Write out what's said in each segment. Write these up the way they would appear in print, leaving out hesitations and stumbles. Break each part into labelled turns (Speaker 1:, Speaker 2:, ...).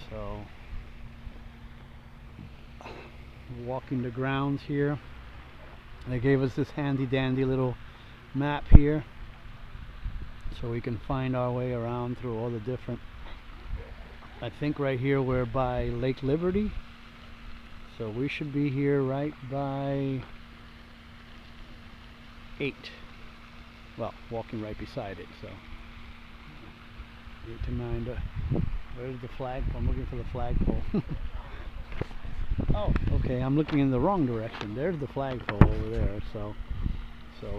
Speaker 1: So walking the grounds here. They gave us this handy dandy little map here so we can find our way around through all the different. I think right here we're by Lake Liberty, so we should be here right by 8. Well, walking right beside it, so 8 to 9 to, where's the flagpole? I'm looking for the flagpole. Oh, okay, I'm looking in the wrong direction. There's the flagpole over there, so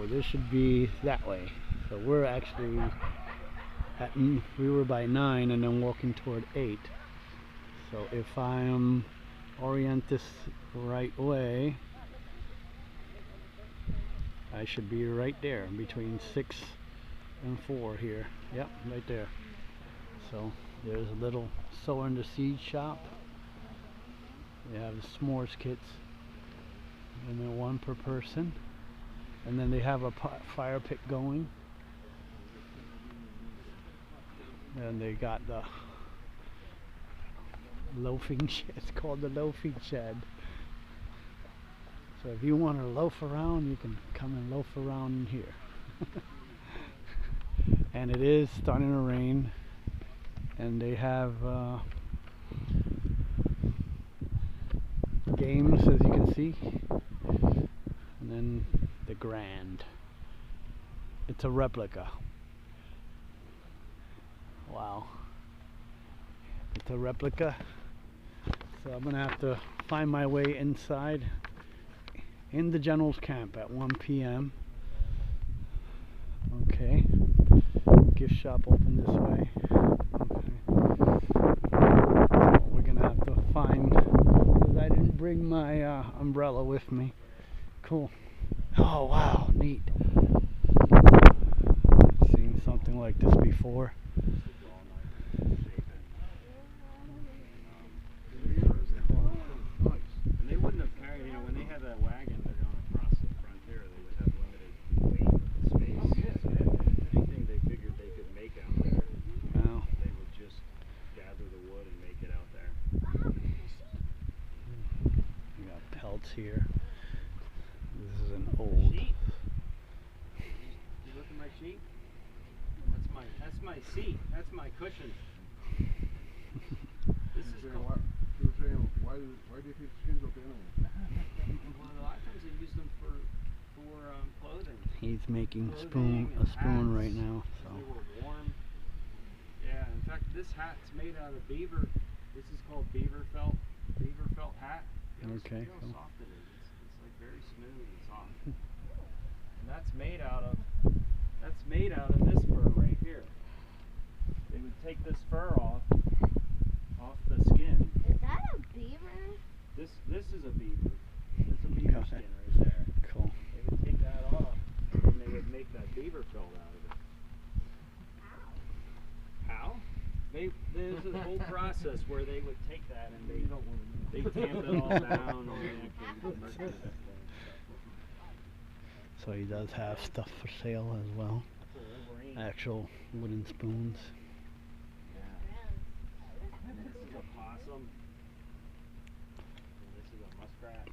Speaker 1: this should be that way. So we're actually at, we were by 9 and then walking toward 8. So if I orient this right way, I should be right there between 6 and 4 here. Yep, right there. So there's a little sow in the seed shop. They have the s'mores kits, and they're 1 per person. And then they have a fire pit going. And they got the loafing shed. It's called the loafing shed. So if you want to loaf around, you can come and loaf around in here. And it is starting to rain. And they have games, as you can see. And then the Grand. It's a replica. Wow. It's a replica. So I'm gonna have to find my way inside in the general's camp at 1 p.m. Okay. Gift shop open this way. Okay. So we're gonna have to find, because I didn't bring my umbrella with me. Cool. Oh wow, neat. Seen something like this before.
Speaker 2: And they wouldn't have carried, you know, when they had that wagon that going across the frontier, they would have limited weight and space. So anything they figured they could make out there,
Speaker 1: Wow.
Speaker 2: they would just gather the wood and make it out there.
Speaker 1: We got pelts here. This is an old.
Speaker 2: Sheet. You look at my sheet? That's my seat. That's my cushion. This is cool.
Speaker 3: You were saying, why do you keep skins of animals?
Speaker 2: Well, a lot of times they use them for clothing.
Speaker 1: He's making a
Speaker 2: Clothing
Speaker 1: spoon
Speaker 2: and
Speaker 1: right
Speaker 2: hats.
Speaker 1: now. So
Speaker 2: They were warm. Yeah, in fact, this hat's made out of beaver. This is called beaver felt hat. You know,
Speaker 1: Okay,
Speaker 2: see how
Speaker 1: cool.
Speaker 2: soft it is. It's like very smooth and soft. And that's made out of this fur right here. They would take this fur off the skin.
Speaker 4: Is that a beaver?
Speaker 2: This is a beaver. It's a beaver skin right there.
Speaker 1: cool.
Speaker 2: They would take that off and they would make that beaver felt out of it. How? There's a whole process where they would take that and they tamp it all down and
Speaker 1: So he does have stuff for sale as well. Actual wooden spoons.
Speaker 2: This is a possum. And this is a muskrat.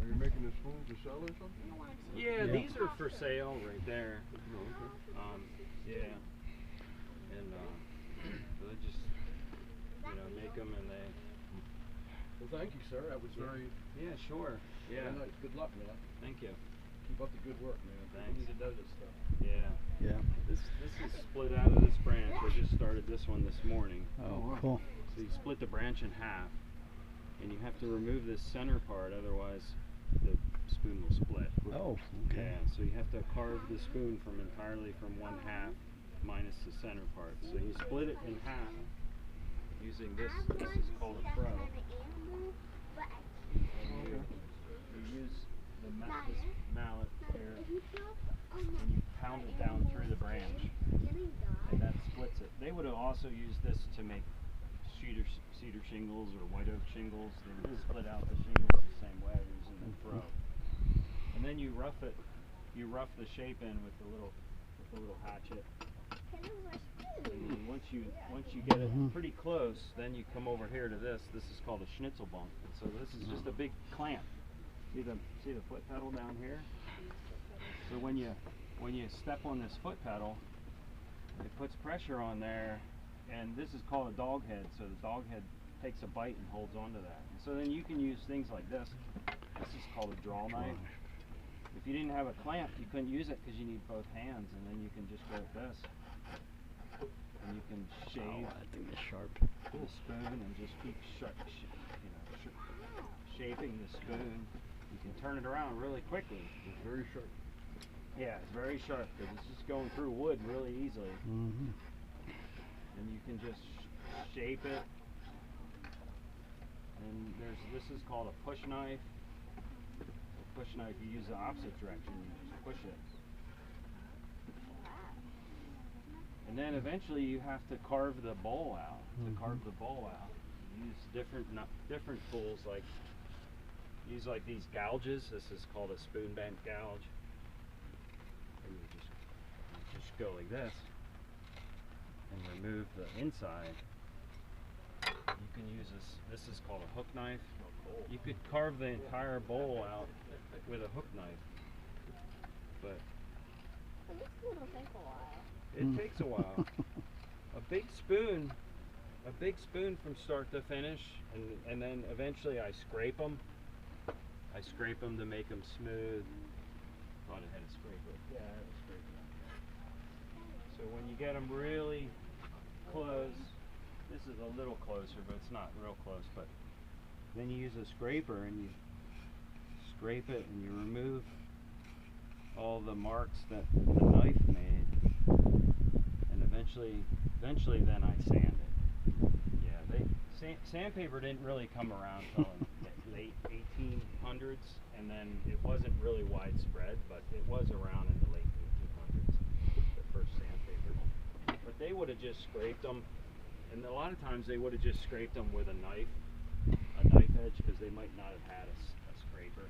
Speaker 3: Are you making the spoons to sell or something?
Speaker 2: Yeah,
Speaker 1: Yeah.
Speaker 2: these are for sale right there. Yeah. And so they just, make them and they.
Speaker 3: Well, thank you, sir. That was very,
Speaker 2: Yeah, sure. Yeah.
Speaker 3: very nice. Good luck, man.
Speaker 2: Thank you.
Speaker 3: Keep up the good work, man.
Speaker 2: Thanks.
Speaker 3: We need to know this stuff.
Speaker 2: Yeah.
Speaker 1: Yeah.
Speaker 2: This is split out of this branch. I just started this one this morning.
Speaker 1: Oh, cool.
Speaker 2: So you split the branch in half, and you have to remove this center part, otherwise the spoon will split.
Speaker 1: Oh, okay.
Speaker 2: Yeah, so you have to carve the spoon entirely from one half minus the center part. So you split it in half using this. This is called a fro. And you use this mallet here, and you pound it down through the branch, and that splits it. They would have also used this to make cedar shingles or white oak shingles. They would split out the shingles the same way using the fro. And then you rough it. You rough the shape in with the little hatchet, And once you get it pretty close, then you come over here to this. This is called a schnitzel bunk. So this is just a big clamp. See the foot pedal down here? So when you step on this foot pedal, it puts pressure on there, and this is called a dog head. So the dog head takes a bite and holds onto that. And so then you can use things like this. This is called a draw knife. If you didn't have a clamp, you couldn't use it because you need both hands, and then you can just go like this. And you can shave
Speaker 1: that thing is sharp.
Speaker 2: the spoon and just keep shaping the spoon. You can turn it around really quickly.
Speaker 3: It's very sharp.
Speaker 2: Yeah, it's very sharp because it's just going through wood really easily. And you can just shape it. And this is called a push knife. A push knife, you use the opposite direction, you just push it. And then eventually you have to carve the bowl out. To carve the bowl out, you use different tools, like use like these gouges. This is called a spoon bent gouge. And you just go like this and remove the inside. You can use this is called a hook knife. You could carve the entire bowl out with a hook knife. But it takes a while. A big spoon from start to finish, and then eventually I scrape them. I scrape them to make them smooth. Thought I had a scraper. Yeah, I have a scraper. So when you get them really close, this is a little closer, but it's not real close. But then you use a scraper and you scrape it and you remove all the marks that the knife made, and eventually then I sand it. Yeah, sandpaper didn't really come around until the late 1800s, and then it wasn't really widespread, but it was around in the late 1800s, the first sandpaper. But they would have just scraped them, and a lot of times they would have just scraped them with a knife edge, because they might not have had a scraper.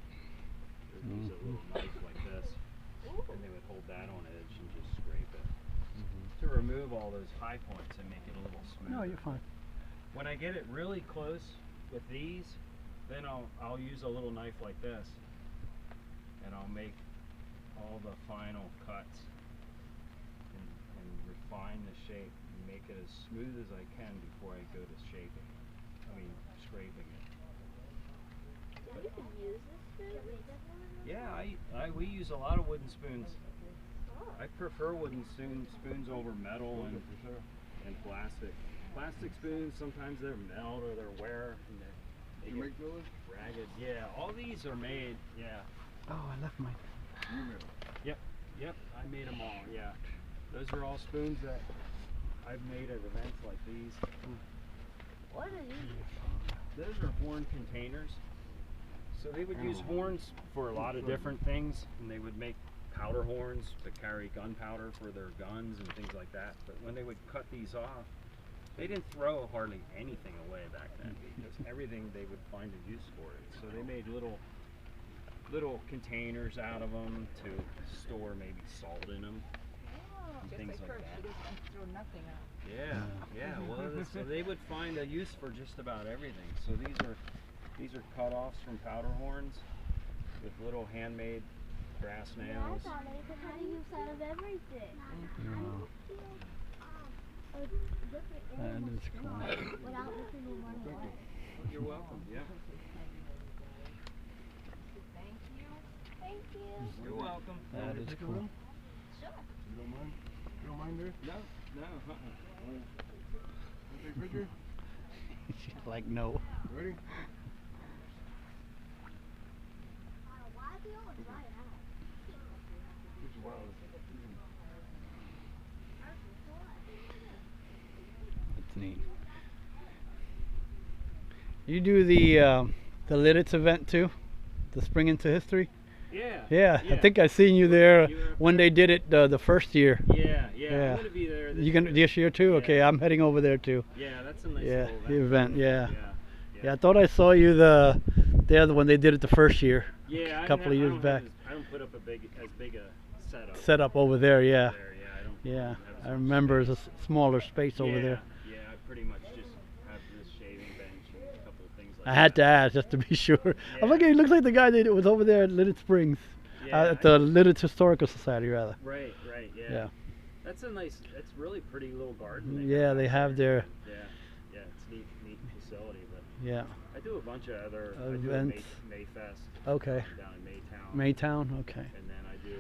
Speaker 2: They would use a little knife like this, and they would hold that on edge and just scrape it to remove all those high points and make it a little smoother.
Speaker 1: No, you're fine.
Speaker 2: When I get it really close with these, then I'll use a little knife like this, and I'll make all the final cuts and refine the shape and make it as smooth as I can before I go to shaping. Scraping it. But
Speaker 4: You can use this spoon?
Speaker 2: yeah, we use a lot of wooden spoons. I prefer wooden spoons over metal and plastic. Plastic spoons, sometimes they're melt or they're wear. And they
Speaker 3: You
Speaker 2: get
Speaker 3: make those?
Speaker 2: ragged. Yeah, all these are made. Yeah.
Speaker 1: Oh, I left mine.
Speaker 3: You made them.
Speaker 2: Yep. I made them all. Yeah. Those are all spoons that I've made at events like these.
Speaker 4: What are these?
Speaker 2: Those are horn containers. So they would use horns for a lot of different things, and they would make powder horns to carry gunpowder for their guns and things like that. But when they would cut these off, they didn't throw hardly anything away back then, because everything they would find a use for it. So they made little containers out of them to store maybe salt in them and things like that.
Speaker 5: Throw nothing out.
Speaker 2: Yeah. Well, so they would find a use for just about everything. So these are cut-offs from powder horns with little handmade brass nails.
Speaker 4: I thought they could have use out of everything.
Speaker 1: No. That is cool.
Speaker 4: Without looking at one away.
Speaker 2: You're welcome. Yeah.
Speaker 4: Thank you.
Speaker 2: You're welcome.
Speaker 1: That is cool.
Speaker 4: Sure.
Speaker 3: You don't mind? You don't mind there?
Speaker 2: No.
Speaker 3: Want to take a picture?
Speaker 1: She's like, no.
Speaker 3: Ready?
Speaker 4: Why do you always dry it out?
Speaker 3: It's wild.
Speaker 1: That's neat. You do the Lidditz event too? The Spring into History?
Speaker 2: Yeah.
Speaker 1: I think I seen you there
Speaker 2: You were up
Speaker 1: when
Speaker 2: there?
Speaker 1: they did it the first year.
Speaker 2: Yeah.
Speaker 1: Yeah.
Speaker 2: I'm gonna be there this
Speaker 1: You gonna
Speaker 2: year.
Speaker 1: this year too?
Speaker 2: Yeah.
Speaker 1: Okay, I'm heading over there too.
Speaker 2: Yeah, that's a nice
Speaker 1: Yeah,
Speaker 2: little
Speaker 1: the event. Yeah.
Speaker 2: Yeah.
Speaker 1: I thought I saw you there when they did it the first year.
Speaker 2: Yeah,
Speaker 1: couple of years back.
Speaker 2: I don't put up as big a setup.
Speaker 1: Set up over there, yeah.
Speaker 2: There, yeah, I don't.
Speaker 1: Yeah.
Speaker 2: have
Speaker 1: I remember it's a smaller space over
Speaker 2: Yeah,
Speaker 1: there.
Speaker 2: yeah, I pretty much just have this shaving bench and a couple of things like
Speaker 1: I had to
Speaker 2: that.
Speaker 1: ask just to be sure. I'm
Speaker 2: Yeah.
Speaker 1: looking. He looks like the guy that was over there at Lidditz Springs,
Speaker 2: Yeah,
Speaker 1: at the Lidditz Historical Society, rather.
Speaker 2: Right, right, yeah.
Speaker 1: Yeah.
Speaker 2: That's a nice, it's really pretty little garden.
Speaker 1: Yeah, they have their.
Speaker 2: Yeah, yeah, it's neat facility. But
Speaker 1: Yeah.
Speaker 2: I do a bunch of other I do a
Speaker 1: Events.
Speaker 2: Mayfest.
Speaker 1: Okay.
Speaker 2: Down in Maytown.
Speaker 1: Maytown. Okay.
Speaker 2: And then I do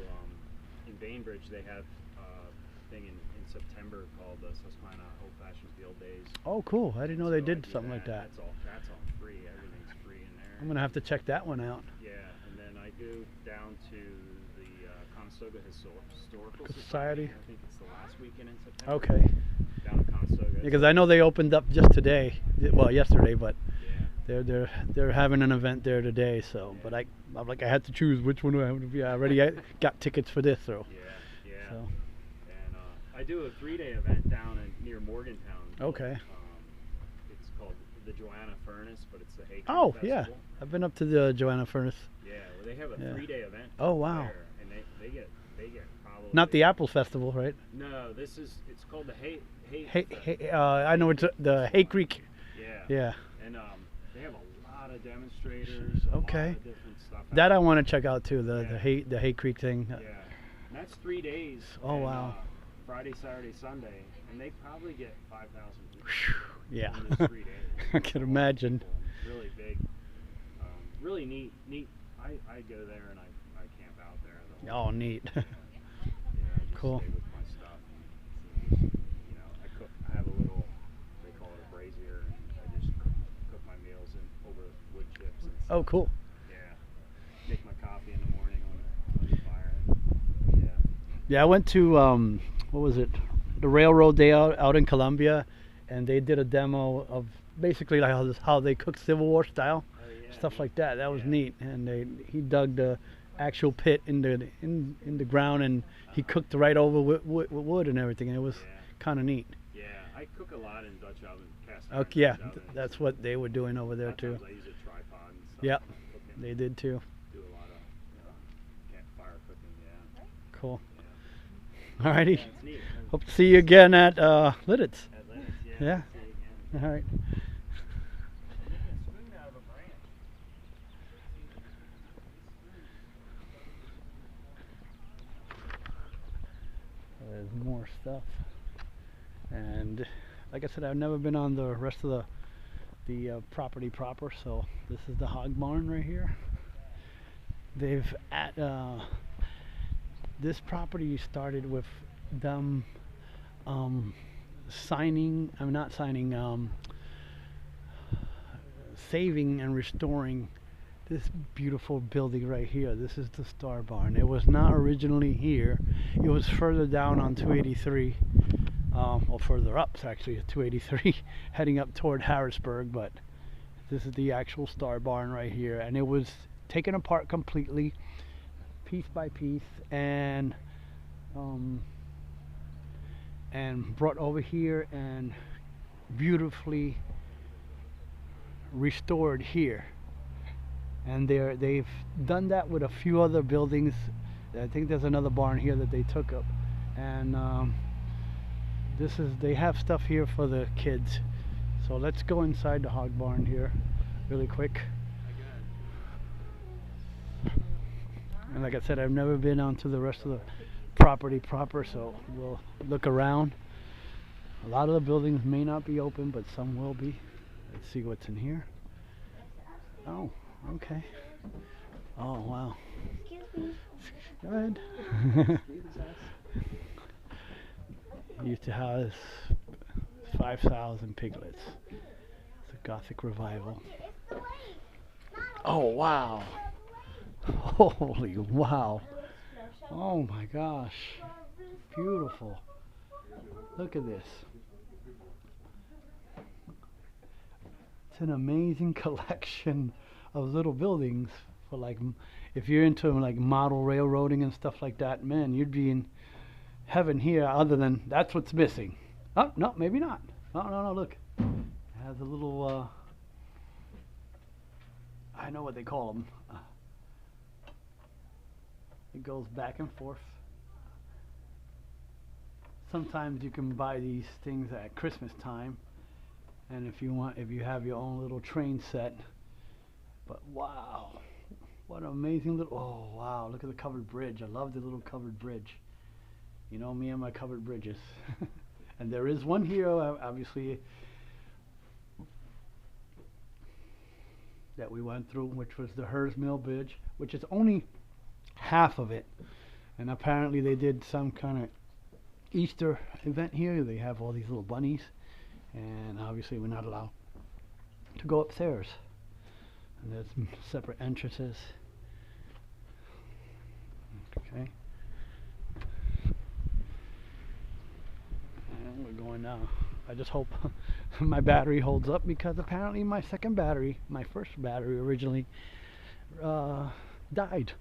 Speaker 2: in Bainbridge they have a thing in September called the Susquehanna Old Fashioned Field Days.
Speaker 1: Oh, cool. I didn't know they
Speaker 2: So I
Speaker 1: did
Speaker 2: do
Speaker 1: something like that.
Speaker 2: That's all free. Everything's free in there.
Speaker 1: I'm gonna have to check that one out.
Speaker 2: Yeah, and then I go down to the Conestoga Historical
Speaker 1: Society.
Speaker 2: I think it's the last weekend in September.
Speaker 1: Okay.
Speaker 2: Down in Conestoga.
Speaker 1: Because I know they opened up just today. Well, yesterday, but
Speaker 2: Yeah.
Speaker 1: they're having an event there today. So, but I'm like I had to choose which one. I already got tickets for this. So.
Speaker 2: Yeah.
Speaker 1: So.
Speaker 2: And I do a 3-day event down near Morgantown.
Speaker 1: Okay.
Speaker 2: It's called the Joanna Furnace, but it's the Hay Creek
Speaker 1: Oh
Speaker 2: Festival.
Speaker 1: yeah, I've been up to the Joanna Furnace.
Speaker 2: Yeah, well, they have a
Speaker 1: Yeah.
Speaker 2: 3-day event.
Speaker 1: Oh, wow.
Speaker 2: There, and they get probably
Speaker 1: Not the Apple Festival, right?
Speaker 2: No, it's called the Hay.
Speaker 1: I know it's the Hay Creek.
Speaker 2: Yeah.
Speaker 1: Yeah.
Speaker 2: And they have a lot of demonstrators. A
Speaker 1: Okay.
Speaker 2: lot of different stuff.
Speaker 1: That I want to check out too. The
Speaker 2: Yeah.
Speaker 1: the Hay Creek thing.
Speaker 2: Yeah. And that's 3 days.
Speaker 1: Oh,
Speaker 2: and,
Speaker 1: wow.
Speaker 2: Friday, Saturday, Sunday, and they probably get 5,000 people.
Speaker 1: Yeah.
Speaker 2: In those 3 days.
Speaker 1: I can imagine.
Speaker 2: Really big. Really neat. I go there and I camp out there. The whole
Speaker 1: Oh, neat.
Speaker 2: Yeah, I just
Speaker 1: Cool.
Speaker 2: stay with my stuff. And, you know, I cook. I have a little. They call it a brazier, and I just cook my meals over wood chips. And
Speaker 1: Oh,
Speaker 2: stuff.
Speaker 1: cool.
Speaker 2: Yeah. Make my coffee in the morning on the fire. Yeah.
Speaker 1: Yeah, I went to what was it? The Railroad Day out in Columbia, and they did a demo of basically like how they cook Civil War style.
Speaker 2: Oh, yeah.
Speaker 1: Stuff like that. That was
Speaker 2: Yeah.
Speaker 1: neat. And he dug the actual pit in the ground, and he cooked right over with wood and everything. And it was
Speaker 2: Yeah.
Speaker 1: kind of neat.
Speaker 2: Yeah, I cook a lot in Dutch oven, cast iron
Speaker 1: Okay, yeah,
Speaker 2: Dutch oven.
Speaker 1: that's what they were doing over there too.
Speaker 2: Sometimes I use a tripod and stuff.
Speaker 1: Yep,
Speaker 2: Cooking.
Speaker 1: they did too.
Speaker 2: Do a lot of campfire cooking. Yeah.
Speaker 1: Cool.
Speaker 2: Yeah.
Speaker 1: Alrighty.
Speaker 2: Yeah, it's neat.
Speaker 1: Hope to see you again at Lidditz.
Speaker 2: At Lennox, yeah.
Speaker 1: Yeah.
Speaker 2: See you again.
Speaker 1: All right.
Speaker 2: I'm making a spoon out of a branch.
Speaker 1: There's more stuff, and like I said, I've never been on the rest of the property proper. So this is the hog barn right here. They've at this property started with them saving and restoring this beautiful building right here. This is the Star Barn. It was not originally here. It was further down on 283, or further up actually, 283, heading up toward Harrisburg. But this is the actual Star Barn right here, and it was taken apart completely, piece by piece, and brought over here and beautifully restored here. And they've done that with a few other buildings. I think there's another barn here that they took up, and they have stuff here for the kids. So let's go inside the hog barn here really quick. And like I said, I've never been onto the rest of the property proper, so we'll look around. A lot of the buildings may not be open, but some will be. Let's see what's in here. Oh, okay. Oh, wow.
Speaker 4: Excuse me.
Speaker 1: Go ahead. Used to house 5,000 piglets. It's a Gothic revival.
Speaker 4: It's the way.
Speaker 1: Oh, wow. Holy wow. Oh my gosh. Beautiful. Look at this. It's an amazing collection of little buildings for, like, if you're into like model railroading and stuff like that, man, you'd be in heaven here. Other than that's what's missing. Oh, no, maybe not. No, look. It has a little I know what they call them. It goes back and forth. sometimes you can buy these things at Christmas time, and if you have your own little train set. But wow, what an amazing little, oh wow, look at the covered bridge. I love the little covered bridge. You know me and my covered bridges. And there is one here, obviously, that we went through, which was the Hers Mill Bridge, which is only half of it. And apparently they did some kind of Easter event here. They have all these little bunnies, and obviously we're not allowed to go upstairs. And there's separate entrances. Okay. And we're going now. I just hope my battery holds up, because apparently my second battery, my first battery originally, died.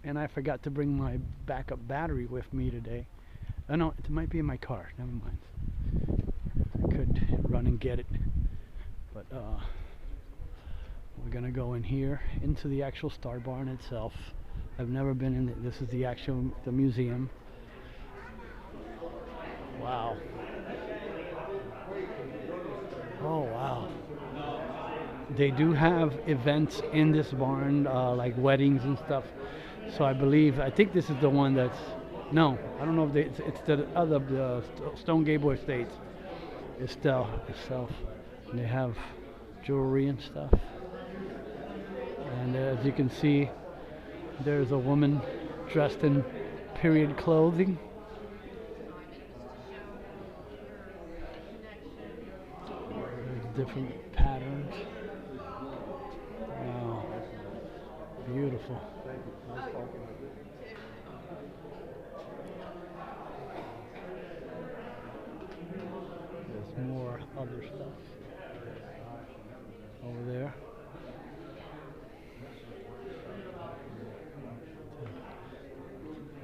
Speaker 1: And I forgot to bring my backup battery with me today. Oh no, it might be in my car. Never mind. I could run and get it. But we're gonna go in here into the actual Star Barn itself. I've never been in it. This is the museum. Wow. Oh wow. They do have events in this barn, like weddings and stuff. So I think this is the one that's, no, I don't know if it's the other, the Stone Gable Estates itself. And they have jewelry and stuff. And as you can see, there's a woman dressed in period clothing. There's different patterns. Wow. Beautiful. There's more other stuff over there.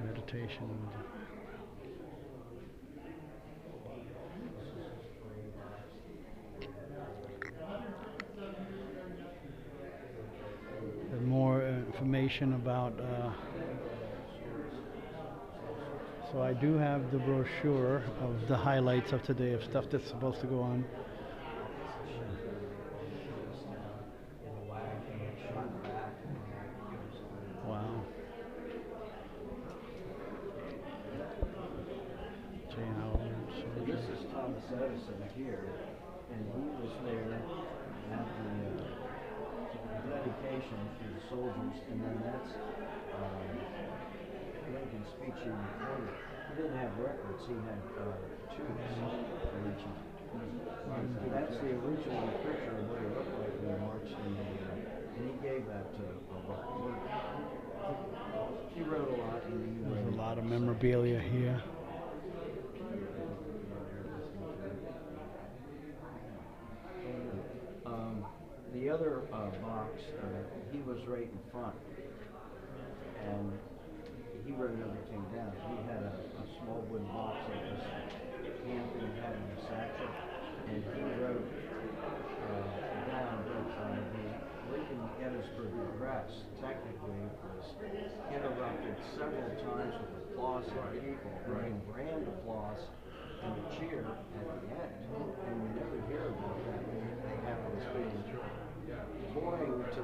Speaker 1: Meditation. There's more information about so I do have the brochure of the highlights of today, of stuff that's supposed to go on. Wow.
Speaker 5: This is Thomas Edison here, and he was there at the dedication for the soldiers, and then that's Lincoln's speech he recorded. He didn't have records, he had tubes original. And that's the original picture of what it looked like when he marched in the, and he gave that to he wrote a lot, and he
Speaker 1: There's a lot of memorabilia here.
Speaker 5: The other box, he was right in front, and he wrote everything down. He had a small wooden box that was Anthony had in his satchel, and he wrote down that the Lincoln Gettysburg Address technically was interrupted several times with applause of people, and grand applause and a cheer at the end, and you never hear about that. They have this being boring to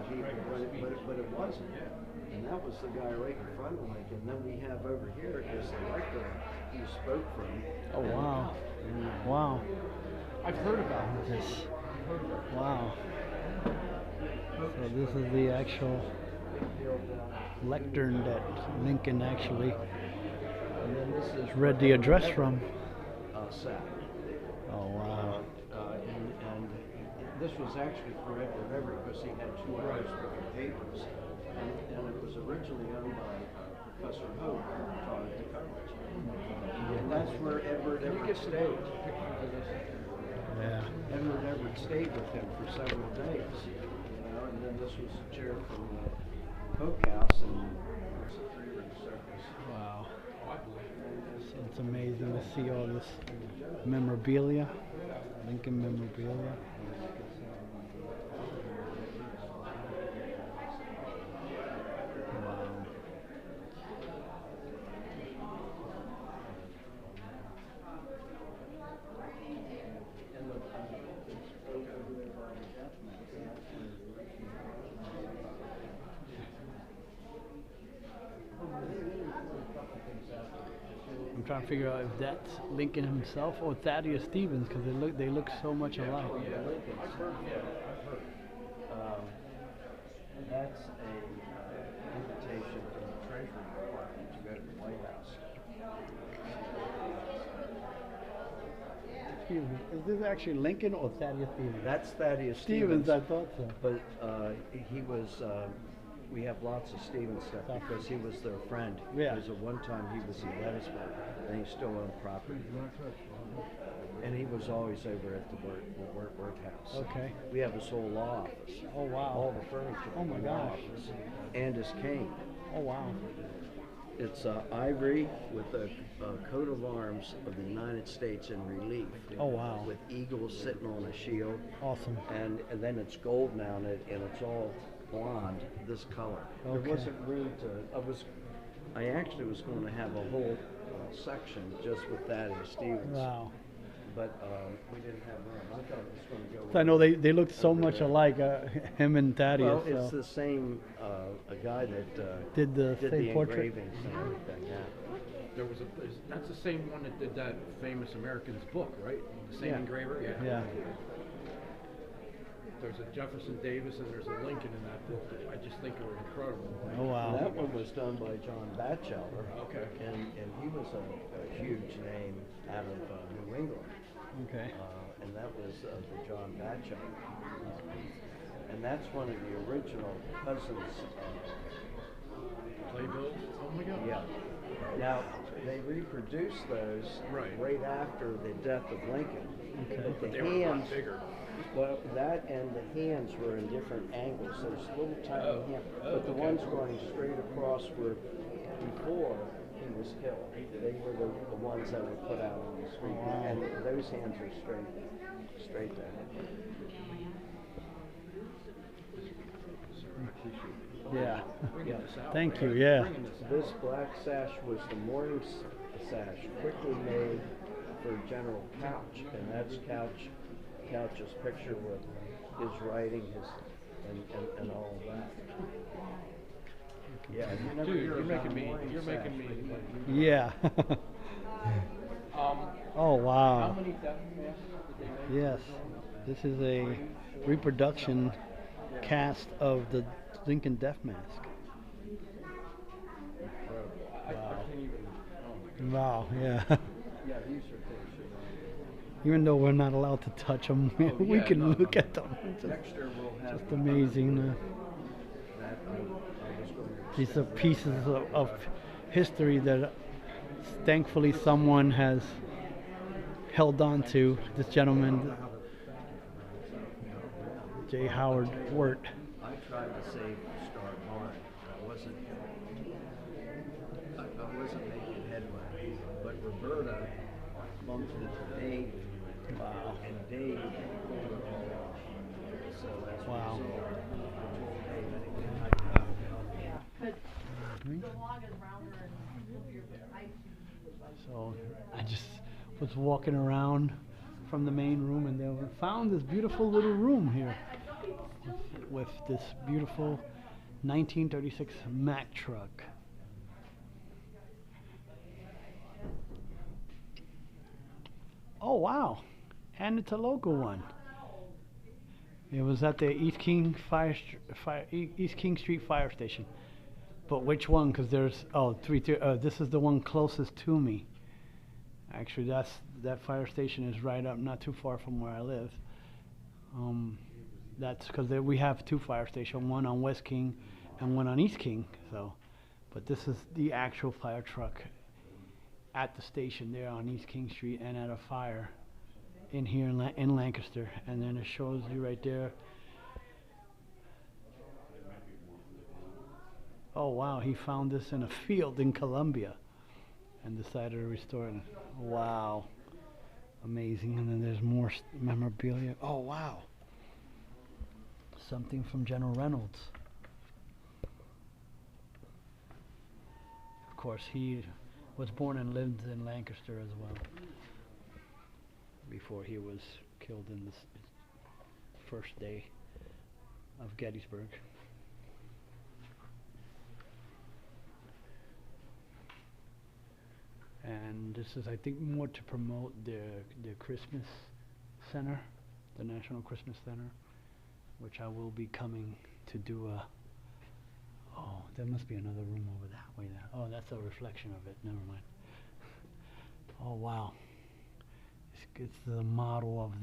Speaker 5: people, but it wasn't. And that was the guy right in front of Lincoln. Then we have over here is the rector he spoke from.
Speaker 1: Oh wow. Wow. I've heard about this. Wow. So this is the actual lectern that Lincoln actually
Speaker 5: And then this is
Speaker 1: read the address from.
Speaker 5: Sat.
Speaker 1: Oh wow.
Speaker 5: And this was actually for Edward Everett because he had 2 hours worth of papers. And it was originally owned by Professor Hope, who taught at the college. And that's where Edward Everett stayed.
Speaker 1: Yeah.
Speaker 5: Edward Everett stayed with him for several days. You know, and then this was a chair from the Polk House, and there's a 3-ring circus.
Speaker 1: Wow. So it's amazing to see all this memorabilia, Lincoln memorabilia. Wow. trying to figure out if that's Lincoln himself or Thaddeus Stevens, because they look so much alike.
Speaker 5: Yeah, I've heard. That's a invitation from the Treasury Department to go to the White House.
Speaker 1: Excuse me, is this actually Lincoln or Thaddeus Stevens?
Speaker 5: That's Thaddeus
Speaker 1: Stevens, I thought so.
Speaker 5: But he was. We have lots of Stevens stuff because he was their friend.
Speaker 1: Yeah.
Speaker 5: Because at one time he was in Gettysburg and he still owned property. And he was always over at the workhouse.
Speaker 1: Okay.
Speaker 5: We have his whole law office.
Speaker 1: Oh wow.
Speaker 5: All the furniture.
Speaker 1: Oh my
Speaker 5: in the law
Speaker 1: gosh.
Speaker 5: office. And his cane.
Speaker 1: Oh wow.
Speaker 5: It's ivory with a coat of arms of the United States in relief.
Speaker 1: Oh wow.
Speaker 5: With eagles sitting on a shield.
Speaker 1: Awesome.
Speaker 5: And then it's gold mounted and it's all blonde, this color.
Speaker 1: Okay.
Speaker 5: There wasn't room to. I actually was going to have a whole section just with Thaddeus Stevens.
Speaker 1: Wow.
Speaker 5: But we didn't have room. I thought it was going to go.
Speaker 1: So I know they look so much alike, him and Thaddeus.
Speaker 5: Well, it's
Speaker 1: so.
Speaker 5: the same a guy that
Speaker 1: Did the same portrait?
Speaker 5: engravings and everything. Yeah.
Speaker 6: That's the same one that did that famous Americans book, right? The same
Speaker 5: Yeah.
Speaker 6: engraver?
Speaker 1: Yeah.
Speaker 6: There's a Jefferson Davis and there's a Lincoln in that book that I just think are incredible.
Speaker 1: Oh wow.
Speaker 5: That one was done by John Batchelder.
Speaker 6: Okay.
Speaker 5: And he was a huge name out of New England.
Speaker 1: Okay.
Speaker 5: And that was the John Batchelder. And that's one of the original cousins.
Speaker 6: Playbills? Oh my God.
Speaker 5: Yeah. Now, they reproduced those
Speaker 6: Right.
Speaker 5: after the death of Lincoln.
Speaker 1: Okay.
Speaker 5: But
Speaker 6: But
Speaker 5: the
Speaker 6: they were a lot
Speaker 5: hands,
Speaker 6: bigger.
Speaker 5: well, that and the hands were in different angles. There's little tiny
Speaker 6: Oh.
Speaker 5: hands.
Speaker 6: Oh,
Speaker 5: But the
Speaker 6: okay.
Speaker 5: ones going straight across were before he was killed. They were the ones that were put out on the street.
Speaker 1: Wow.
Speaker 5: And those hands are straight down.
Speaker 1: Yeah.
Speaker 6: Bringing this out,
Speaker 1: Thank
Speaker 6: right?
Speaker 1: you. Yeah.
Speaker 6: Bringing this out.
Speaker 5: This black sash was the mourning sash, quickly made for General Couch, and that's Couch's picture with his writing, and all of that. Yeah, you never
Speaker 6: Dude,
Speaker 5: hear
Speaker 6: you're
Speaker 5: about
Speaker 6: making
Speaker 5: a
Speaker 6: me.
Speaker 5: mourning
Speaker 6: You're
Speaker 5: sash,
Speaker 6: making me.
Speaker 5: but you-
Speaker 1: Yeah. Oh
Speaker 6: How
Speaker 1: wow.
Speaker 6: many death masks did they make?
Speaker 1: Yes. This is a reproduction cast of the Lincoln Death Mask.
Speaker 6: I can't even. Oh my God.
Speaker 1: Wow. Yeah.
Speaker 5: Yeah, these are things you
Speaker 1: Even though we're not allowed to touch them, we
Speaker 6: yeah,
Speaker 1: can
Speaker 6: no,
Speaker 1: look
Speaker 6: no.
Speaker 1: at them. It's just,
Speaker 5: Dexter will have
Speaker 1: just amazing.
Speaker 5: that I was going to
Speaker 1: These are pieces of history that thankfully someone has held on to. This gentleman, J. Howard Wirt.
Speaker 5: I tried to save Star Barn. I wasn't making headway. But Roberta bumped into Dave.
Speaker 1: Wow.
Speaker 5: And Dave pulled it all off. So as a
Speaker 1: Wow.
Speaker 5: result, I told Dave anything
Speaker 1: So I just was walking around from the main room and then found this beautiful little room here with this beautiful 1936 Mack truck. Oh wow, and it's a local one. It was at the East King East King Street Fire Station. But which one? Because there's this is the one closest to me. Actually, that fire station is right up, not too far from where I live. That's because we have two fire stations, one on West King and one on East King. So, but this is the actual fire truck at the station there on East King Street and at a fire in here in Lancaster, and then it shows you right there. Oh wow, he found this in a field in Colombia and decided to restore it. Wow, amazing. And then there's more memorabilia. Oh wow, something from General Reynolds. Of course, he was born and lived in Lancaster as well before he was killed in this first day of Gettysburg. And this this is, I think, more to promote the Christmas Center, the National Christmas Center, which I will be coming to do a. Oh, there must be another room over that way now. Oh, that's a reflection of it. Never mind. Oh wow, it's the model of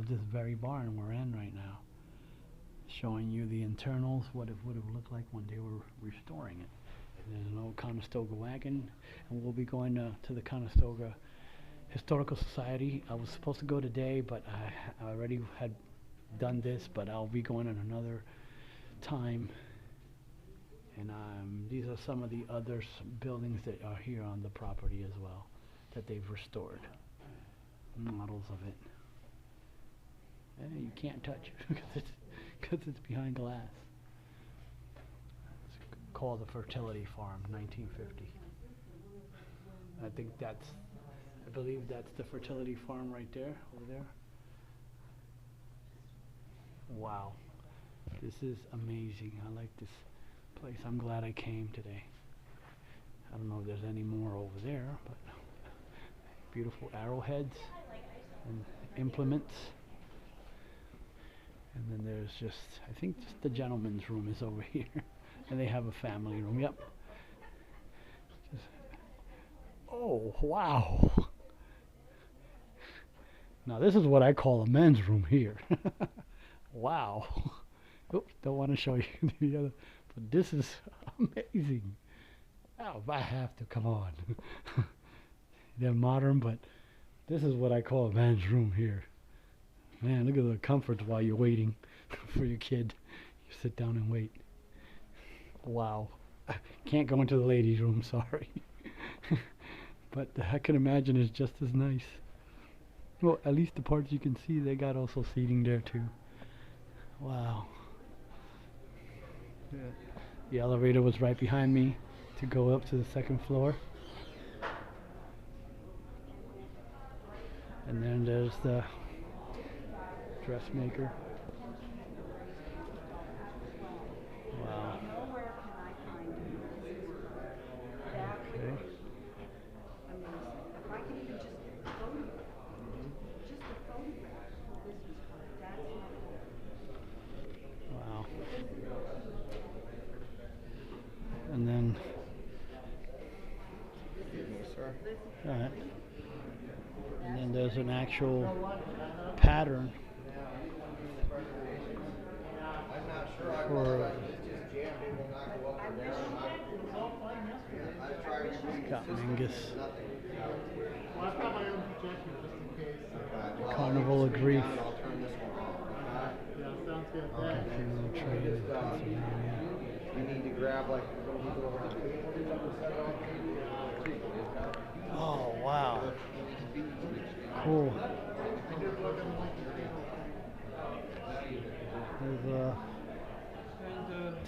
Speaker 1: this very barn we're in right now, showing you the internals, what it would have looked like when they were restoring it. And there's an old Conestoga wagon, and we'll be going to the Conestoga Historical Society. I was supposed to go today, but I already had done this, but I'll be going at another time. And these are some of the other buildings that are here on the property as well, that they've restored. Models of it. You can't touch it because it's behind glass. It's called the Fertility Farm, 1950. I believe that's the Fertility Farm right there, over there. Wow, this is amazing. I like this place. I'm glad I came today. I don't know if there's any more over there, but beautiful arrowheads and implements. And then there's just, I think just the gentleman's room is over here. And they have a family room. Yep. Oh, wow. Now this is what I call a men's room here. Wow. Oops, don't want to show you the other. But this is amazing. Oh, I have to, come on. They're modern, but this is what I call a man's room here. Man, look at the comforts while you're waiting for your kid. You sit down and wait. Wow. Can't go into the ladies' room, sorry. But I can imagine it's just as nice. Well, at least the parts you can see, they got also seating there too. Wow. Yeah. The elevator was right behind me to go up to the second floor. And then there's the dressmaker. Wow. Okay. Wow. And then alright. And then there's an actual pattern for Scott Mingus. Carnival of Grief. Trade in Pennsylvania.
Speaker 5: You need to grab like.
Speaker 1: Oh wow. Cool. There's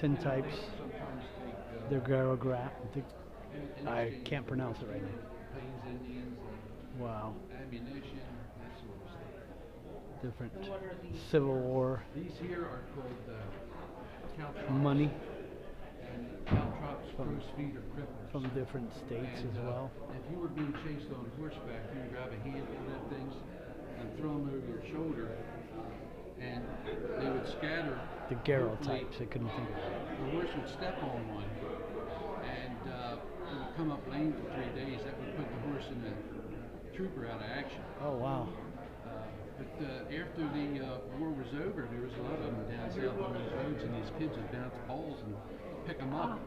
Speaker 1: tin types. They're garograph. I can't pronounce it right now. Wow. Different Civil War.
Speaker 6: These here are called
Speaker 1: money.
Speaker 6: Caltrops, crow's feet, or cripples.
Speaker 1: From different states
Speaker 6: And,
Speaker 1: as well.
Speaker 6: If you were being chased on horseback, you would grab a handful of them things and throw them over your shoulder, and they would scatter.
Speaker 1: The Garrow
Speaker 6: Hopefully,
Speaker 1: types, I couldn't think of that.
Speaker 6: The horse would step on one, and it would come up lame for 3 days. That would put the horse and the trooper out of action.
Speaker 1: Oh wow.
Speaker 6: But after the war was over, there was a lot of them down south on those roads, and these kids would bounce balls and pick them up.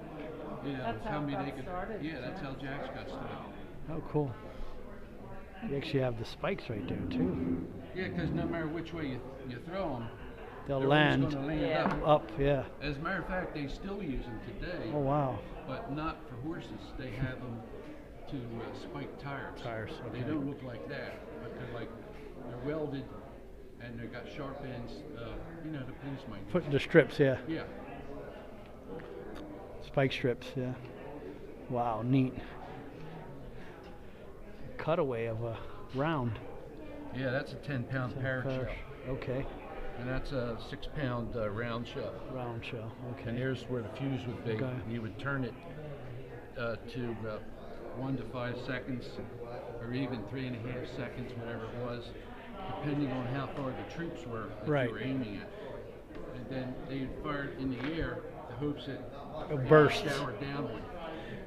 Speaker 6: You know,
Speaker 7: That's
Speaker 6: tell
Speaker 7: how
Speaker 6: me
Speaker 7: it
Speaker 6: they
Speaker 7: got
Speaker 6: could.
Speaker 7: started,
Speaker 6: Yeah, that's how Jack's got started.
Speaker 1: Oh cool. You actually have the spikes right there too.
Speaker 6: Yeah, because no matter which way you throw them,
Speaker 1: They'll
Speaker 6: they're
Speaker 1: land
Speaker 6: always going to land
Speaker 7: Yeah.
Speaker 6: up.
Speaker 1: up, yeah.
Speaker 6: As a matter of fact, they still use them today,
Speaker 1: Oh wow.
Speaker 6: but not for horses. They have them to spike tires.
Speaker 1: Tires,
Speaker 6: They
Speaker 1: okay.
Speaker 6: don't look like that, but they're welded, and they've got sharp ends. You know, the police might.
Speaker 1: Put the strips, yeah.
Speaker 6: Yeah.
Speaker 1: Spike strips, yeah. Wow, neat. Cutaway of a round.
Speaker 6: Yeah, that's a 10-pound parrot shell,
Speaker 1: Okay.
Speaker 6: and that's a 6-pound round shell.
Speaker 1: Round shell. Okay.
Speaker 6: And here's where the fuse would be.
Speaker 1: Okay.
Speaker 6: You would turn it to 1 to 5 seconds, or even 3.5 seconds, whatever it was, depending on how far the troops were that
Speaker 1: Right.
Speaker 6: you were aiming at. And then they fired in the air, the hopes that
Speaker 1: It bursts.
Speaker 6: showered downward.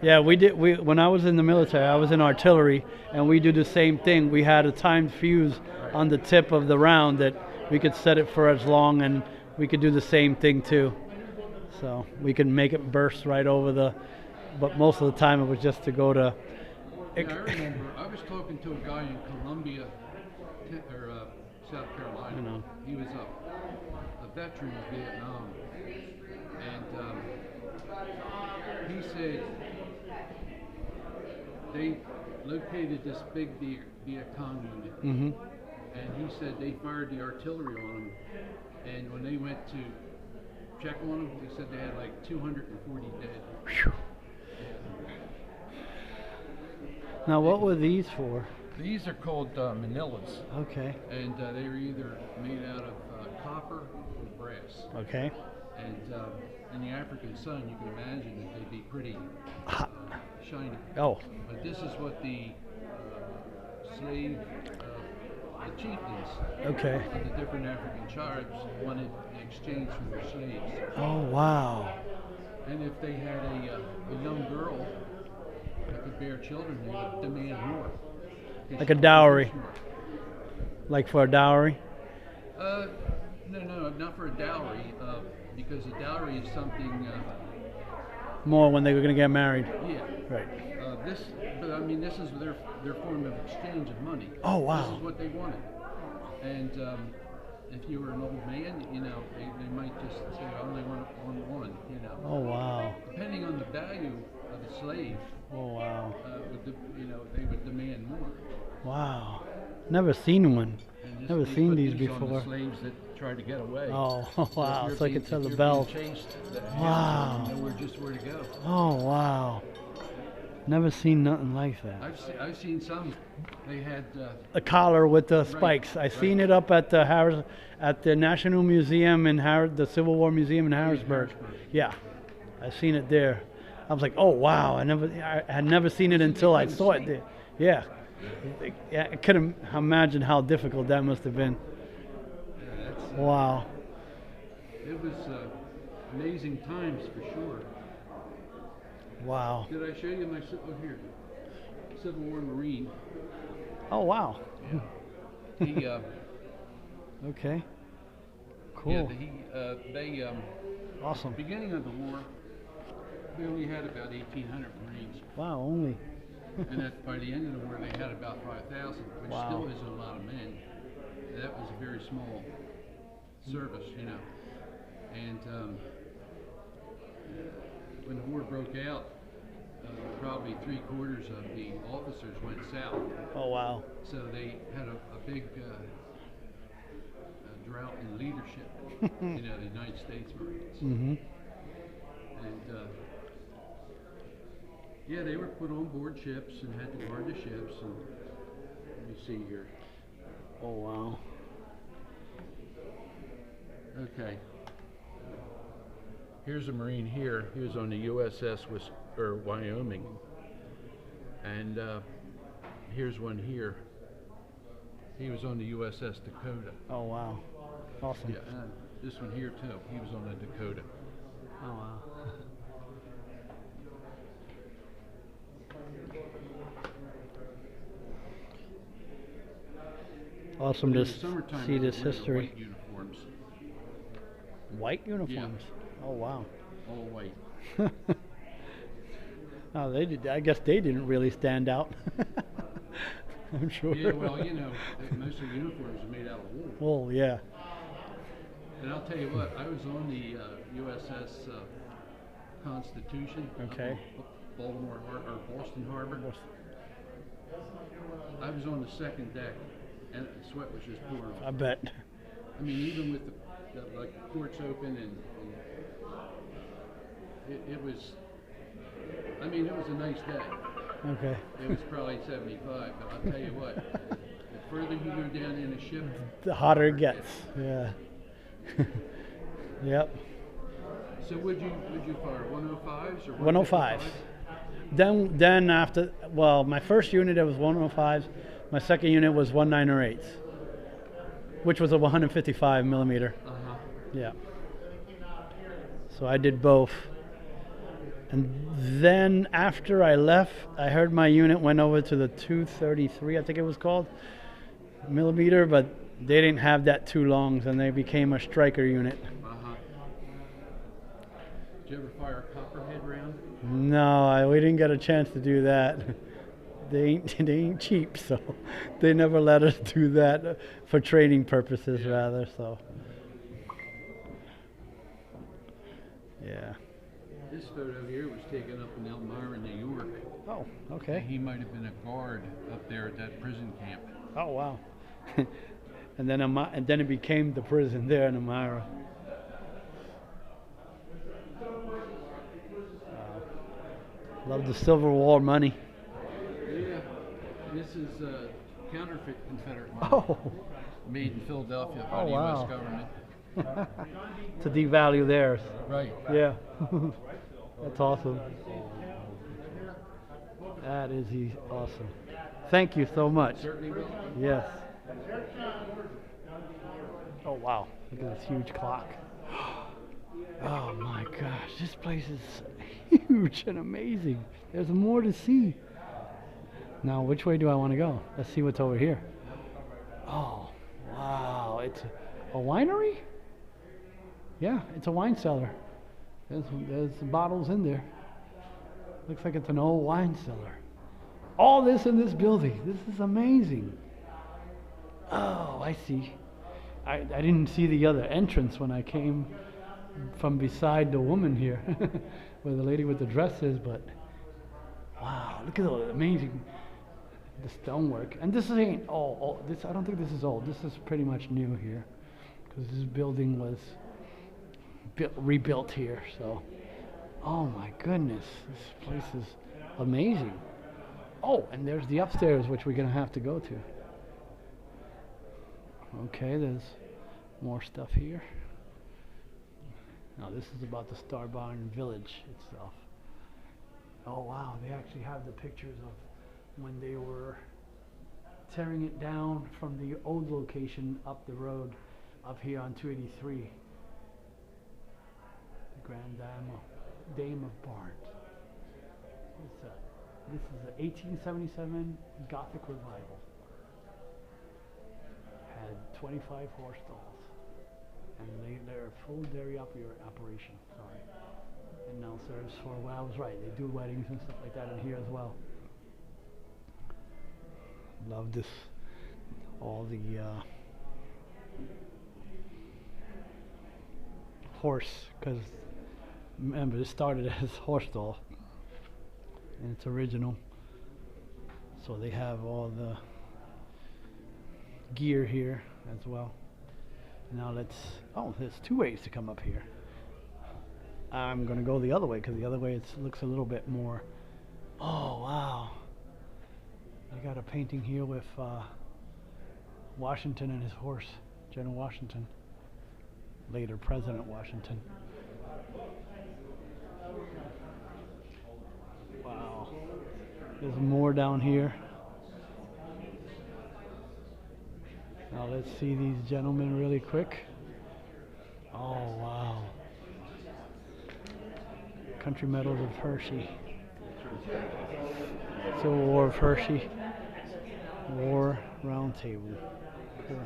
Speaker 1: Yeah, we did. When I was in the military, I was in artillery, and we do the same thing. We had a timed fuse on the tip of the round that we could set it for as long, and we could do the same thing too. So we could make it burst right over the. But most of the time, it was just to go to.
Speaker 6: Yeah, I remember I was talking to a guy in Columbia, or South Carolina.
Speaker 1: You know.
Speaker 6: He was a veteran of Vietnam, and he said they located this big Viet Cong unit,
Speaker 1: Mm-hmm.
Speaker 6: and he said they fired the artillery on them, and when they went to check on them, they said they had like 240 dead.
Speaker 1: Now, what were these for?
Speaker 6: These are called manillas,
Speaker 1: Okay.
Speaker 6: and they were either made out of copper or brass.
Speaker 1: Okay.
Speaker 6: And in the African sun, you can imagine that they'd be pretty
Speaker 1: Hot.
Speaker 6: shiny.
Speaker 1: Oh.
Speaker 6: But this is what the slave, the chieftains
Speaker 1: Okay.
Speaker 6: of the different African tribes wanted in exchange for their slaves.
Speaker 1: Oh, wow.
Speaker 6: And if they had a young girl that could bear children, they would demand more.
Speaker 1: Like a dowry. Like for a dowry?
Speaker 6: No, not for a dowry, because a dowry is something,
Speaker 1: More when they were going to get married.
Speaker 6: yeah.
Speaker 1: Right.
Speaker 6: But I mean, this is their form of exchange of money.
Speaker 1: Oh, wow.
Speaker 6: This is what they wanted. And if you were an old man, you know, they might just say, I only want one, you know.
Speaker 1: Oh, wow.
Speaker 6: Depending on the value of the slave,
Speaker 1: Oh, wow.
Speaker 6: they would demand more.
Speaker 1: Wow. Never seen one.
Speaker 6: And
Speaker 1: Never
Speaker 6: they
Speaker 1: seen
Speaker 6: put
Speaker 1: these
Speaker 6: on
Speaker 1: before.
Speaker 6: the slaves that tried to get away.
Speaker 1: Oh, wow.
Speaker 6: if
Speaker 1: So I
Speaker 6: you're
Speaker 1: could tell
Speaker 6: being-
Speaker 1: the
Speaker 6: if
Speaker 1: bell.
Speaker 6: you're being chased, the
Speaker 1: Wow.
Speaker 6: hounds know just where to go.
Speaker 1: Oh, wow. Never seen nothing like that.
Speaker 6: I've seen some. They had
Speaker 1: A collar with the
Speaker 6: Right,
Speaker 1: spikes. I seen
Speaker 6: right.
Speaker 1: it up at the National Museum in the Civil War Museum in Harrisburg. Yeah, I seen it there. I was like, oh wow! I had never seen it until I saw it there. Yeah, I couldn't imagine how difficult that must have been. Wow.
Speaker 6: it was amazing times for sure.
Speaker 1: Wow.
Speaker 6: Did I show you my here Civil War Marine?
Speaker 1: Oh wow.
Speaker 6: He
Speaker 1: Okay. Cool.
Speaker 6: yeah, they
Speaker 1: Awesome.
Speaker 6: beginning of the war, we only had about 1,800 Marines,
Speaker 1: Wow. Only.
Speaker 6: and by the end of the war, they had about 5,000, which
Speaker 1: Wow.
Speaker 6: still isn't a lot of men. That was a very small service, you know. And when the war broke out, probably 3/4 of the officers went south.
Speaker 1: Oh wow.
Speaker 6: So they had a big drought in leadership, you know, the United States Marines.
Speaker 1: Mm-hmm.
Speaker 6: And yeah, they were put on board ships and had to guard the ships. And let me see here.
Speaker 1: Oh wow.
Speaker 6: Okay. Here's a Marine here. He was on the USS Wyoming. And here's one here. He was on the USS Dakota.
Speaker 1: Oh wow. Awesome.
Speaker 6: Yeah, and this one here too. He was on the Dakota.
Speaker 1: Oh wow. Awesome to
Speaker 6: In the summertime,
Speaker 1: see
Speaker 6: they
Speaker 1: this
Speaker 6: would wear the
Speaker 1: history.
Speaker 6: White uniforms,
Speaker 1: White uniforms. Oh wow.
Speaker 6: all white.
Speaker 1: Oh, they did. I guess they didn't really stand out. I'm sure.
Speaker 6: Yeah, well, you know, most of the uniforms are made out of wool.
Speaker 1: Well, yeah.
Speaker 6: And I'll tell you what, I was on the USS Constitution. up
Speaker 1: Okay.
Speaker 6: in Baltimore or Boston Harbor. I was on the second deck, and the sweat was just pouring
Speaker 1: I
Speaker 6: off.
Speaker 1: bet.
Speaker 6: I mean, even with the ports open, and it was. I mean, it was a nice day.
Speaker 1: Okay.
Speaker 6: It was probably 75, but I'll tell you what, the further you go down in a ship,
Speaker 1: The hotter it gets. Yeah. Yep.
Speaker 6: So would you fire 105s or
Speaker 1: 105s. Then after, well, my first unit it was 105s. My second unit was 1908s, which was a 155 millimeter.
Speaker 6: Uh-huh.
Speaker 1: Yeah. So I did both. And then after I left, I heard my unit went over to the 233, I think it was called, millimeter, but they didn't have that too long, and they became a striker unit.
Speaker 6: Uh-huh. Did you ever fire a copperhead round?
Speaker 1: No, we didn't get a chance to do that. They ain't cheap, so they never let us do that for training purposes, rather. So, yeah.
Speaker 6: This photo here was taken up in Elmira, New York.
Speaker 1: Oh, okay.
Speaker 6: He might have been a guard up there at that prison camp.
Speaker 1: Oh, wow. and then it became the prison there in Elmira. Love the Civil War money.
Speaker 6: Yeah. This is counterfeit Confederate money.
Speaker 1: Oh.
Speaker 6: Made in Philadelphia by
Speaker 1: Oh,
Speaker 6: the
Speaker 1: wow.
Speaker 6: U.S. government.
Speaker 1: To devalue theirs.
Speaker 6: Right.
Speaker 1: Yeah. That's awesome. That is awesome. Thank you so much.
Speaker 6: Certainly will.
Speaker 1: Yes. Oh, wow. Look at this huge clock. Oh my gosh, this place is huge and amazing. There's more to see. Now, which way do I want to go? Let's see what's over here. Oh, wow. It's a winery? Yeah, it's a wine cellar. There's bottles in there. Looks like it's an old wine cellar. All this in this building. This is amazing. Oh, I see. I didn't see the other entrance when I came from beside the woman here, where the lady with the dress is, but wow, look at the amazing the stonework. And this ain't all this, I don't think this is old. This is pretty much new here, because this building was rebuilt here. So, oh my goodness, this place is amazing. Oh, and there's the upstairs, which we're gonna have to go to. Okay, there's more stuff here. Now this is about the Star Barn Village itself. Oh wow, they actually have the pictures of when they were tearing it down from the old location up the road, up here on 283. The Grand Dame of Barnes. What's that? This is the 1877 Gothic Revival. Had 25 horse stalls. And they're a full dairy operation, sorry. And now serves for, well, I was right, they do weddings and stuff like that in here as well. Love this, all the horse, because remember, this started as horse stall, and it's original. So they have all the gear here as well. Now let's, oh, there's two ways to come up here. I'm going to go the other way, because the other way it looks a little bit more, oh wow. I got a painting here with Washington and his horse, General Washington, later President Washington. Wow. There's more down here. Now let's see these gentlemen really quick. Oh wow. Country Medals of Hershey. Civil War of Hershey. War Round Table. Cool.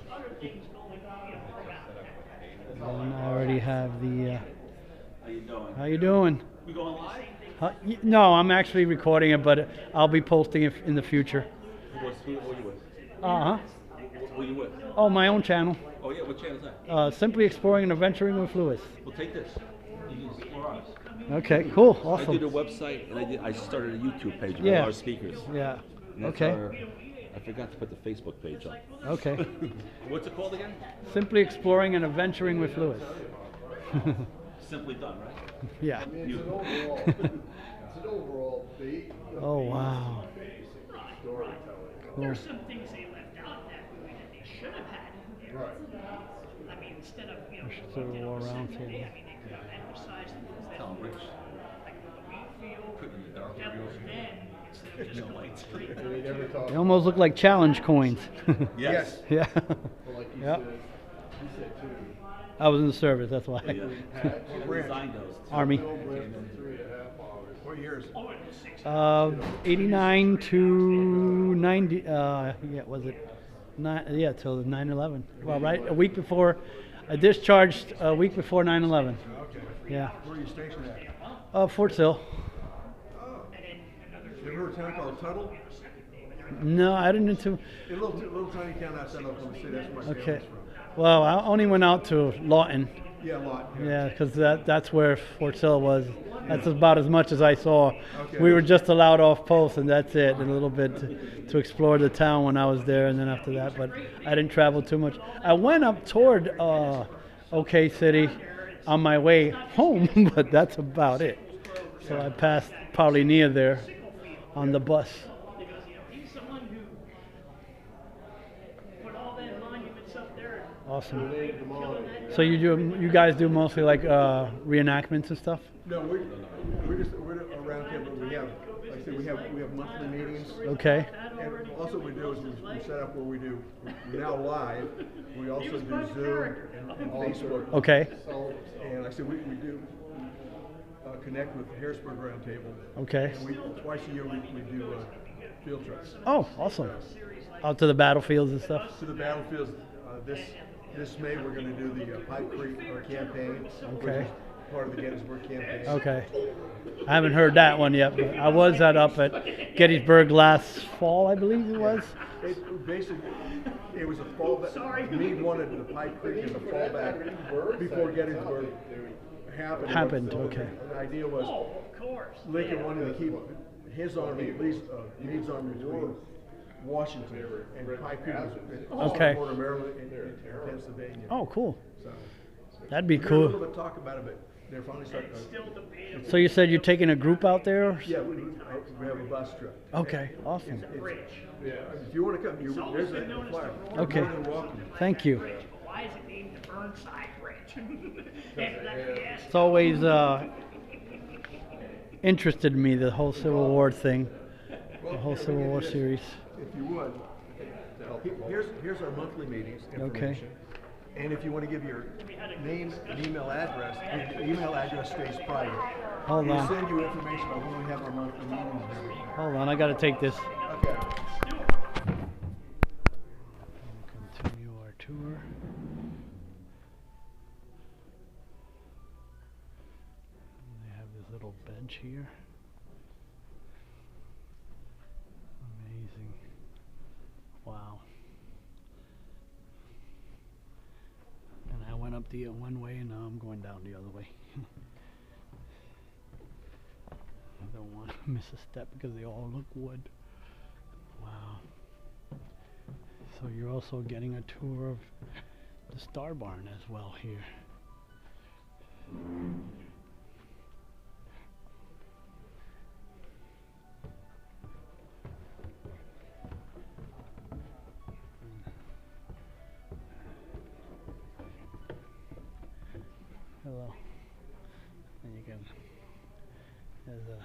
Speaker 1: And I already have the
Speaker 7: How you doing?
Speaker 1: how you doing?
Speaker 7: We going live?
Speaker 1: No, I'm actually recording it, but I'll be posting it in the future.
Speaker 7: Who are you with?
Speaker 1: Uh-huh.
Speaker 7: Who are you with?
Speaker 1: Oh, my own channel.
Speaker 7: Oh yeah, what channel is that?
Speaker 1: Simply Exploring and Adventuring with Lewis.
Speaker 7: Well, take this. You can explore ours.
Speaker 1: Okay, cool,
Speaker 7: I
Speaker 1: awesome.
Speaker 7: did a website and I started a YouTube page with
Speaker 1: Yeah.
Speaker 7: all our speakers.
Speaker 1: Yeah.
Speaker 7: And that's
Speaker 1: Okay.
Speaker 7: I forgot to put the Facebook page up.
Speaker 1: Okay.
Speaker 7: What's it called again?
Speaker 1: Simply Exploring and Adventuring with Lewis.
Speaker 7: Simply Done, right?
Speaker 1: Yeah.
Speaker 7: Beautiful.
Speaker 3: It's an overall date.
Speaker 1: Oh wow.
Speaker 3: Storytelling.
Speaker 1: Cool.
Speaker 8: There's some things they left out that they should have had in there. I mean, instead of,
Speaker 1: Civil War Round
Speaker 8: I
Speaker 1: Table.
Speaker 8: mean, they could have emphasized the things that
Speaker 7: Tell 'em, Rich.
Speaker 8: like the wheat field,
Speaker 7: Put it in the dark.
Speaker 8: had
Speaker 3: They never talk.
Speaker 1: They almost look like challenge coins.
Speaker 7: Yes.
Speaker 1: Yeah.
Speaker 3: Well, like you
Speaker 1: Yep.
Speaker 3: said, you said too.
Speaker 1: I was in the service, that's why.
Speaker 7: Yeah.
Speaker 3: What
Speaker 7: Designed those.
Speaker 1: Army.
Speaker 3: Bill went for 3.5 hours. What years?
Speaker 1: 89 to 90. Yeah, was it? Yeah, till 9/11. Well, right a week before. I discharged a week before 9/11.
Speaker 3: Okay.
Speaker 1: Yeah.
Speaker 3: Where are you stationed at?
Speaker 1: Fort Sill.
Speaker 3: You ever heard of a town called Tuttle?
Speaker 1: No, I didn't into.
Speaker 3: A little tiny town outside Oklahoma City. That's where my
Speaker 1: Okay.
Speaker 3: family's from.
Speaker 1: Well, I only went out to Lawton.
Speaker 3: Yeah, a lot.
Speaker 1: Yeah, because that's where Fort Sill was. That's about as much as I saw.
Speaker 3: Okay.
Speaker 1: We were just allowed off post, and that's it. And a little bit to explore the town when I was there, and then after that. But I didn't travel too much. I went up toward OK City on my way home, but that's about it. So I passed probably near there on the bus.
Speaker 8: Because, he's someone who put all them monuments up there.
Speaker 1: Awesome.
Speaker 3: They demolished.
Speaker 1: So you guys do mostly like reenactments and stuff?
Speaker 3: No, we're around here, but we have, like I said, we have monthly meetings.
Speaker 1: Okay.
Speaker 3: And also what we do is we set up where we're now live. We also do Zoom and Facebook.
Speaker 1: Okay.
Speaker 3: And like I said, we do connect with the Harrisburg Roundtable.
Speaker 1: Okay.
Speaker 3: And twice a year we do field trips
Speaker 1: Oh, awesome. Out to the battlefields and stuff?
Speaker 3: to the battlefields. This May we're going to do the Pipe Creek campaign, which
Speaker 1: Okay.
Speaker 3: is part of the Gettysburg campaign.
Speaker 1: Okay. I haven't heard that one yet, but I was up at Gettysburg last fall, I believe it was.
Speaker 3: It basically, it was a fallback. Meade wanted the Pipe Creek as a fallback before Gettysburg happened. So
Speaker 1: Okay.
Speaker 3: The idea was
Speaker 8: Of course.
Speaker 3: Lincoln wanted to keep his army, Meade's army between Washington and Pipe Creek was
Speaker 1: Okay.
Speaker 3: border Maryland and Pennsylvania.
Speaker 1: Oh, cool.
Speaker 3: So,
Speaker 1: That'd be
Speaker 3: we had a little
Speaker 1: cool.
Speaker 3: bit talk about it, but they're finally starting.
Speaker 8: Still debated.
Speaker 1: So you said you're taking a group out there? Or
Speaker 3: Yeah, we have a bus trip.
Speaker 1: Okay, awesome.
Speaker 3: Yeah, if you want to come, there's a flyer.
Speaker 1: Okay.
Speaker 3: You're more than welcome.
Speaker 1: Thank you.
Speaker 8: Why is it named the Burnside Bridge? Yes.
Speaker 1: It's always interested me, the whole Civil War thing, the whole Civil War series.
Speaker 3: If you would, here's our monthly meetings
Speaker 1: Okay.
Speaker 3: information. And if you want to give your name and email address, your email address stays private.
Speaker 1: Hold
Speaker 3: We'll
Speaker 1: on.
Speaker 3: send you information about when we have our monthly meetings and everything.
Speaker 1: Hold on, I gotta take this.
Speaker 3: Okay.
Speaker 1: Continue our tour. They have this little bench here. Amazing. Wow. And I went up the one way and now I'm going down the other way. I don't want to miss a step because they all look wood. Wow. So you're also getting a tour of the Star Barn as well here. Hello. And you can, there's a,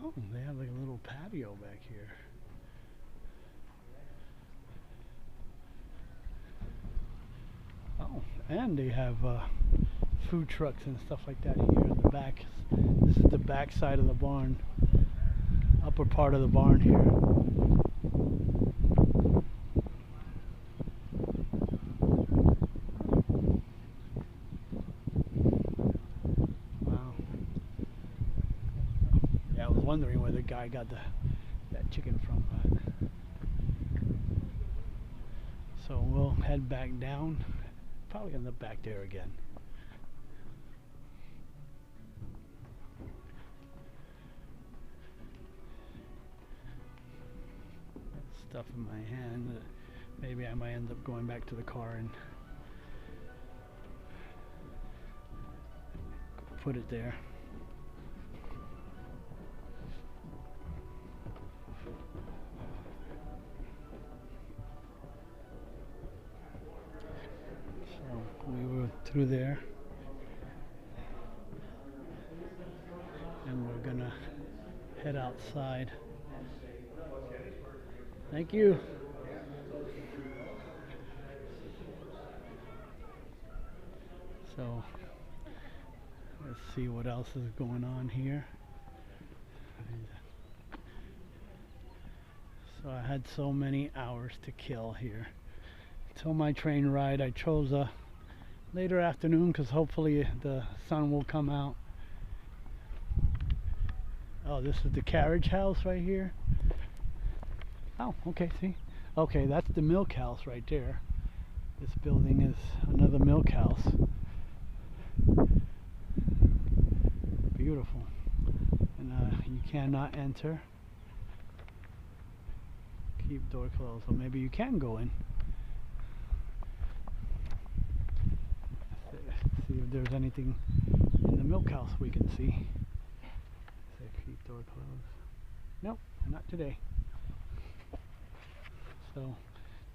Speaker 1: oh, they have like a little patio back here. Oh, and they have food trucks and stuff like that here in the back. This is the back side of the barn, upper part of the barn here. Wow. Yeah, I was wondering where the guy got that chicken from. But. So we'll head back down. Probably end up back there again. Stuff in my hand. Maybe I might end up going back to the car and put it there. We were through there and we're gonna head outside. Thank you. So let's see what else is going on here. So I had so many hours to kill here. Till my train ride, I chose a later afternoon because hopefully the sun will come out. Oh, this is the carriage house right here. Oh, okay, see? Okay, that's the milk house right there. This building is another milk house. Beautiful. And you cannot enter. Keep door closed. So maybe you can go in. See if there's anything in the milk house we can see. Say keep door closed. Nope, not today. So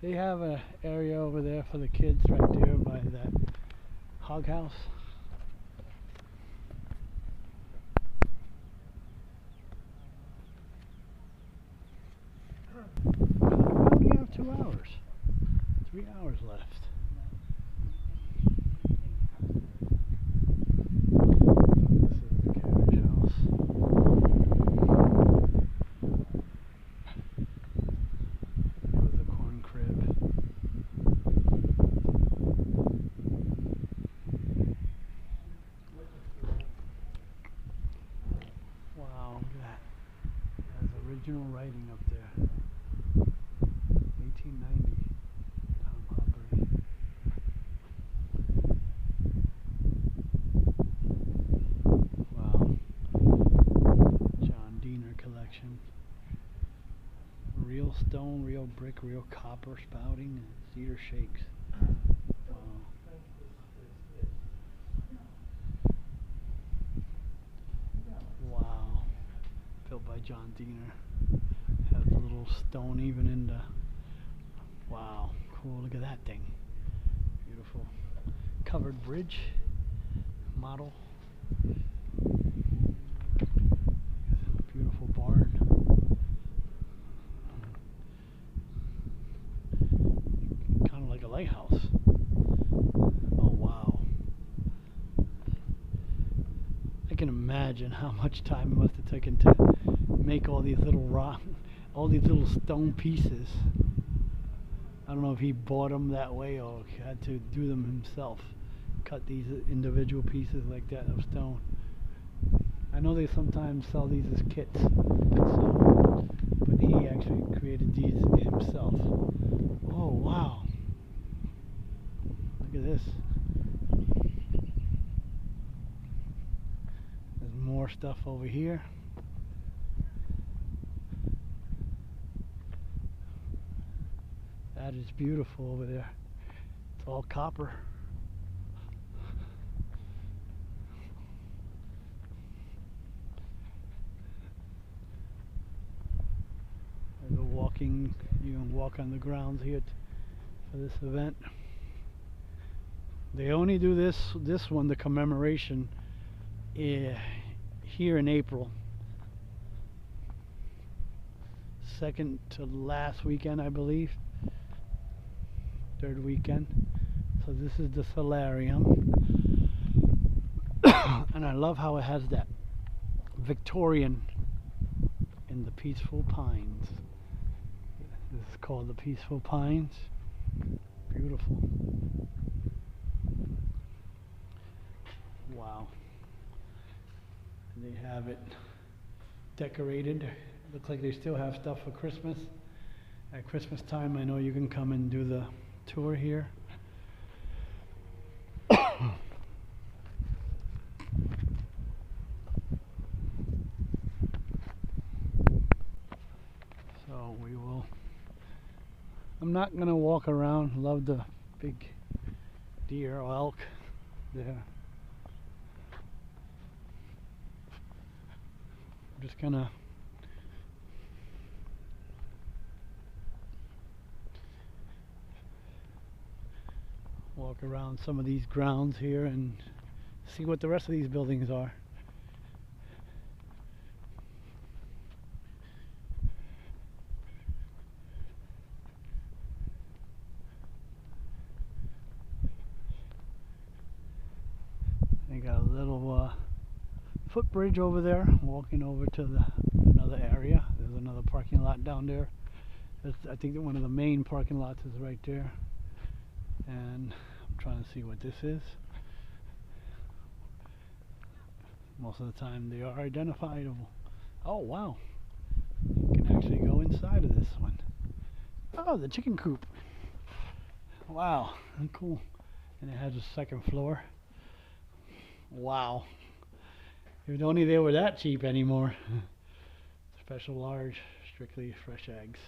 Speaker 1: they have an area over there for the kids right there by that hog house. We only have 2 hours. 3 hours left. This is the carriage house. Here was the corn crib. Wow, look at that. That's original writing up there. 1890. Tom Hopper. Wow. John Diener collection. Real stone, real brick, real copper spouting, and cedar shakes. Wow. Wow. Built by John Diener. Has a little stone even in the... Wow. Cool. Look at that thing. Beautiful. Covered bridge model. Beautiful barn. Kind of like a lighthouse. Oh wow. I can imagine how much time it must have taken to make all these little all these little stone pieces. I don't know if he bought them that way or had to do them himself. Cut these individual pieces like that of stone. I know they sometimes sell these as kits, so, but he actually created these himself. Oh wow. Look at this. There's more stuff over here. That is beautiful over there. It's all copper. There's a walking, you can walk on the grounds here for this event. They only do this one, the Commemoration, here in April. Second to last weekend, I believe. Third weekend. So this is the solarium. And I love how it has that Victorian in the Peaceful Pines. This is called the Peaceful Pines. Beautiful. Wow. They have it decorated. Looks like they still have stuff for Christmas. At Christmas time, I know you can come and do the tour here. So we will... I'm not going to walk around. Love the big deer or elk there. I'm just going to walk around some of these grounds here and see what the rest of these buildings are. They got a little footbridge over there, walking over to another area. There's another parking lot down there. I think that one of the main parking lots is right there. And I'm trying to see what this is. Most of the time they are identifiable. Oh wow, you can actually go inside of this one. Oh, the chicken coop. Wow, cool. And it has a second floor. Wow, if only they were that cheap anymore. Special large, strictly fresh eggs.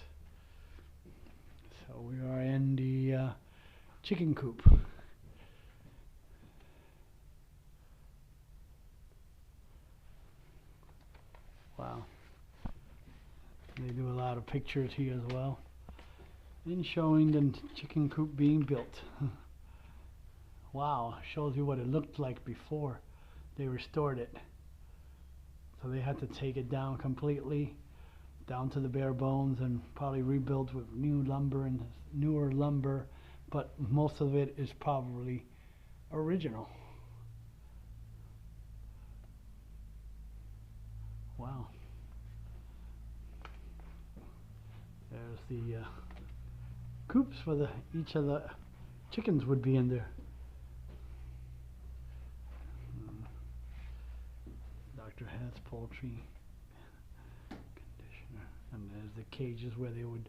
Speaker 1: So we are in the chicken coop. Wow. They do a lot of pictures here as well, and showing the chicken coop being built. Wow, shows you what it looked like before they restored it. So they had to take it down completely, down to the bare bones, and probably rebuild with new lumber and newer lumber, but most of it is probably original. Wow. There's the coops for each of the chickens would be in there. Dr. Hat's poultry conditioner. And there's the cages where they would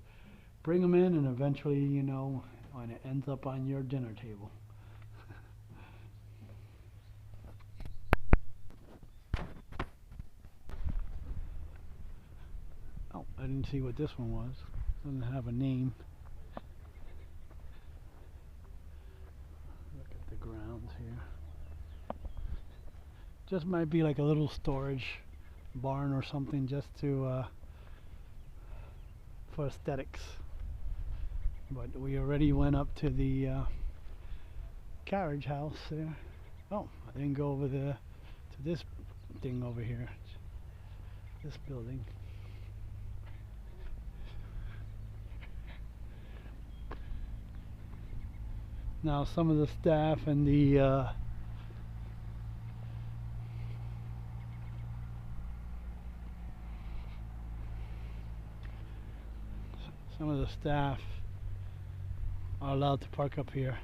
Speaker 1: bring them in, and eventually, you know, when it ends up on your dinner table. Oh, I didn't see what this one was. Doesn't have a name. Look at the grounds here. Just might be like a little storage barn or something, just to for aesthetics. But we already went up to the carriage house there. Oh, I didn't go over to this thing over here. This building. Now some of the staff and the staff are allowed to park up here,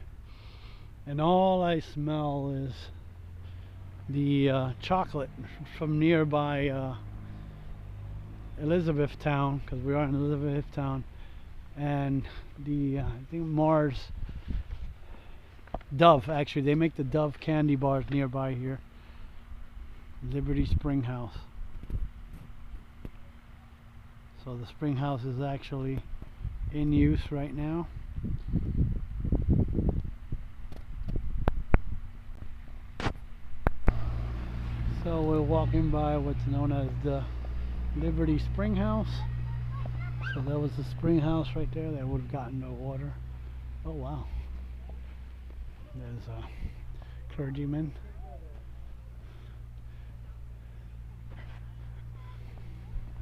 Speaker 1: and all I smell is the chocolate from nearby Elizabethtown, because we are in Elizabethtown, and the I think Mars Dove. Actually, they make the Dove candy bars nearby here. Liberty Spring House. So the spring house is actually in use right now. So we're walking by what's known as the Liberty Spring House. So that was the spring house right there. That would have gotten no water. Oh wow. There's a clergyman.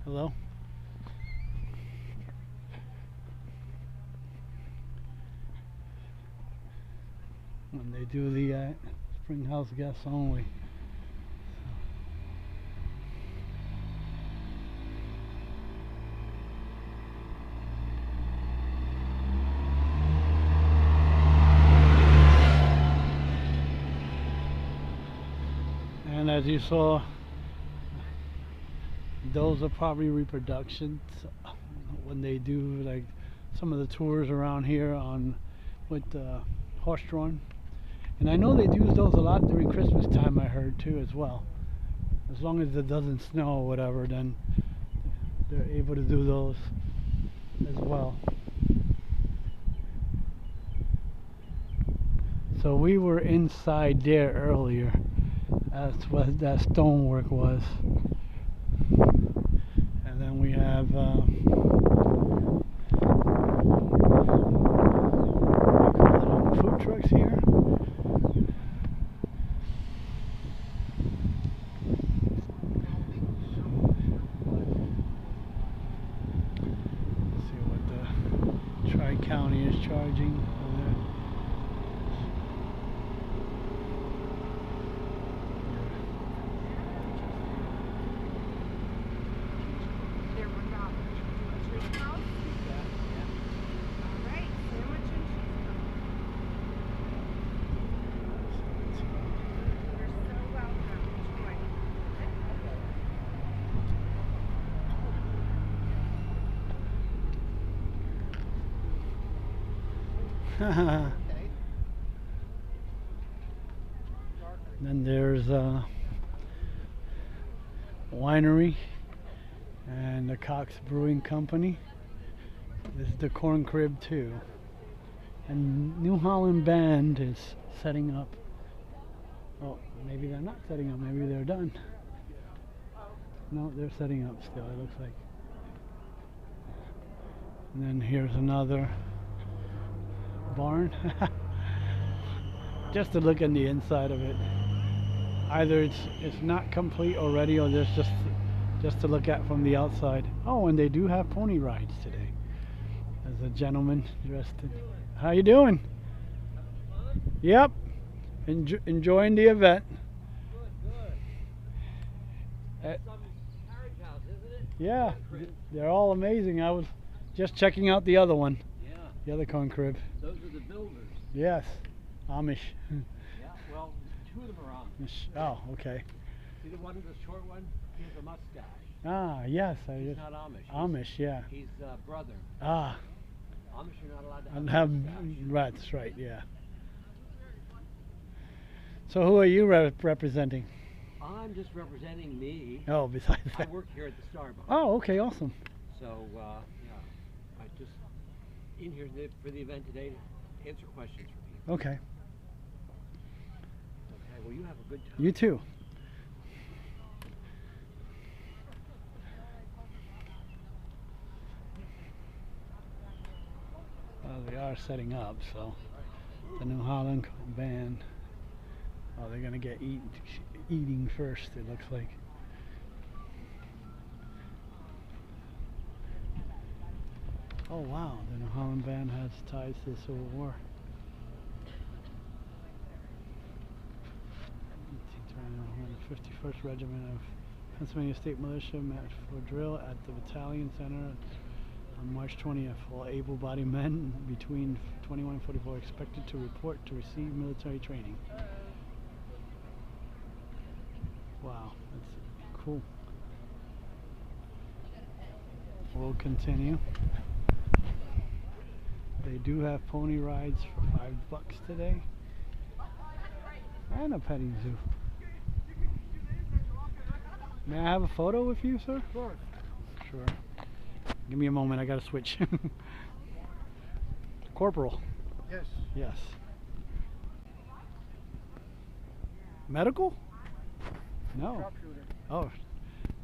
Speaker 1: Hello? When they do the spring house guests only. And as you saw, those are probably reproductions when they do like some of the tours around here on with horse-drawn. And I know they do those a lot during Christmas time, I heard too as well. As long as it doesn't snow or whatever, then they're able to do those as well. So we were inside there earlier. That's what that stonework was. And then we have food trucks here. Let's see what the Tri-County is charging for that. Then there's a winery and the Cox Brewing Company. This is the Corn Crib too. And New Holland Band is setting up. Oh, maybe they're not setting up, maybe they're done. No, they're setting up still, it looks like. And then here's another barn. Just to look in the inside of it. Either it's not complete already, or there's just to look at from the outside. Oh, and they do have pony rides today. There's a gentleman dressed in. How you doing? Yep. Enjoying the event. Yeah, they're all amazing. I was just checking out the other one.
Speaker 5: Yeah.
Speaker 1: The other corn crib.
Speaker 5: Those are the builders.
Speaker 1: Yes. Amish.
Speaker 5: Yeah, well, two of them are Amish.
Speaker 1: Oh, okay.
Speaker 5: See the one, the short one? He has a mustache.
Speaker 1: Ah, yes.
Speaker 5: He's not Amish.
Speaker 1: Amish, yeah.
Speaker 5: He's brother.
Speaker 1: Ah.
Speaker 5: Amish are not allowed to
Speaker 1: Have
Speaker 5: mustache.
Speaker 1: that's right, yeah. So who are you representing?
Speaker 5: I'm just representing me.
Speaker 1: Oh, besides
Speaker 5: I
Speaker 1: that.
Speaker 5: work here at the Starbucks.
Speaker 1: Oh, okay, awesome.
Speaker 5: So, yeah, I just in here for the event today to answer questions for people.
Speaker 1: Okay.
Speaker 5: Okay, well, you have a good time.
Speaker 1: You too. Well, they are setting up, so the New Holland Band. Oh, they're gonna get eating first, it looks like. Oh wow, the New Holland Band has ties to the Civil War. 51st Regiment of Pennsylvania State Militia met for drill at the Battalion Center on March 20th. All able-bodied men between 21 and 44 expected to report to receive military training. Wow, that's cool. We'll continue. They do have pony rides for $5 today. And a petting zoo. May I have a photo with you, sir?
Speaker 3: Sure.
Speaker 1: Sure. Give me a moment, I gotta switch. Corporal.
Speaker 3: Yes.
Speaker 1: Yes. Medical? No.
Speaker 3: Sharpshooter.
Speaker 1: Oh.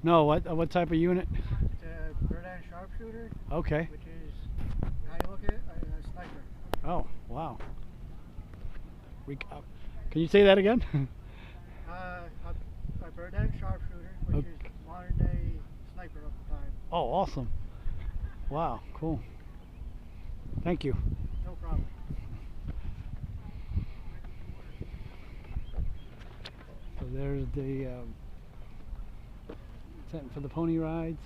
Speaker 1: No, what type of unit?
Speaker 3: It's a bird-eye sharpshooter,
Speaker 1: Okay.
Speaker 3: which is, how you look at it, a sniper.
Speaker 1: Oh, wow. Can you say that again?
Speaker 3: A bird-eye sharpshooter, which
Speaker 1: Okay.
Speaker 3: is modern-day sniper of the time.
Speaker 1: Oh, awesome. Wow, cool. Thank you.
Speaker 3: No problem.
Speaker 1: So there's the tent for the pony rides.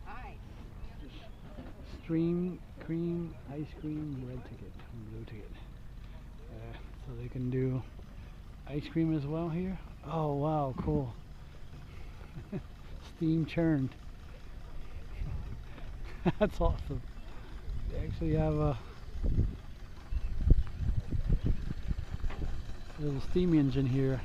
Speaker 8: Hi.
Speaker 1: Stream, cream, ice cream, red ticket, and blue ticket. So they can do ice cream as well here. Oh wow, cool. Steam churned. That's awesome. They actually have a little steam engine here.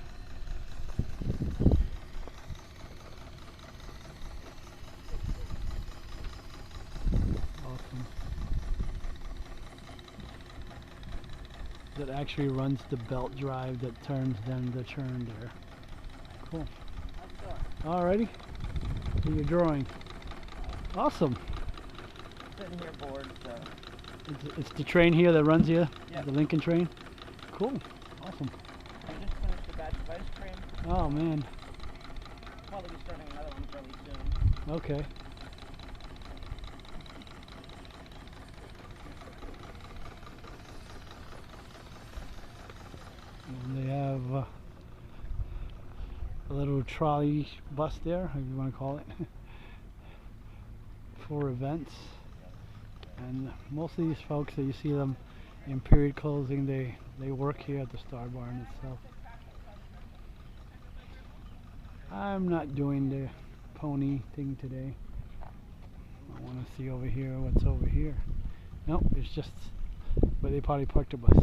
Speaker 1: Awesome. That actually runs the belt drive that turns then the churn there. Cool. Alrighty. So you're drawing. Awesome.
Speaker 9: Sitting here bored, so.
Speaker 1: It's the train here that runs here?
Speaker 9: Yeah.
Speaker 1: The Lincoln train? Cool. Awesome.
Speaker 9: I just finished a batch of ice cream.
Speaker 1: Oh man.
Speaker 9: Probably be starting another one fairly soon.
Speaker 1: Okay. And they have a little trolley bus there, however you want to call it, for events. And most of these folks that you see them in period clothing, they work here at the Star Barn itself. I'm not doing the pony thing today. I want to see over here what's over here. Nope, it's just where they probably parked the bus.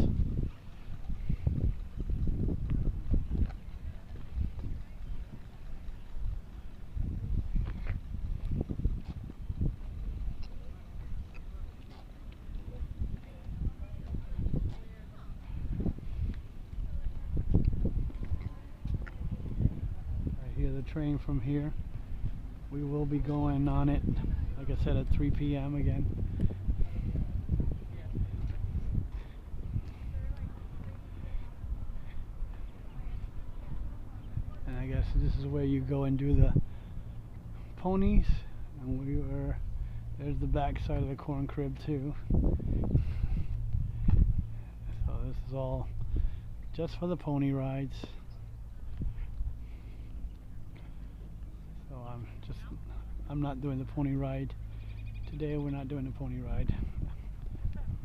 Speaker 1: I hear the train from here. We will be going on it, like I said, at 3 p.m. again. And I guess this is where you go and do the ponies. And there's the back side of the corn crib too. So this is all just for the pony rides. So I'm not doing the pony ride today. We're not doing the pony ride.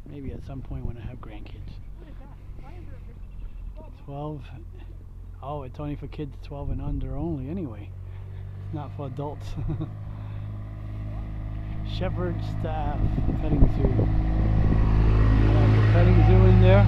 Speaker 1: Maybe at some point when I have grandkids. 12. Oh, it's only for kids 12 and under only anyway. It's not for adults. Shepherd Staff Petting Zoo. The petting zoo in there.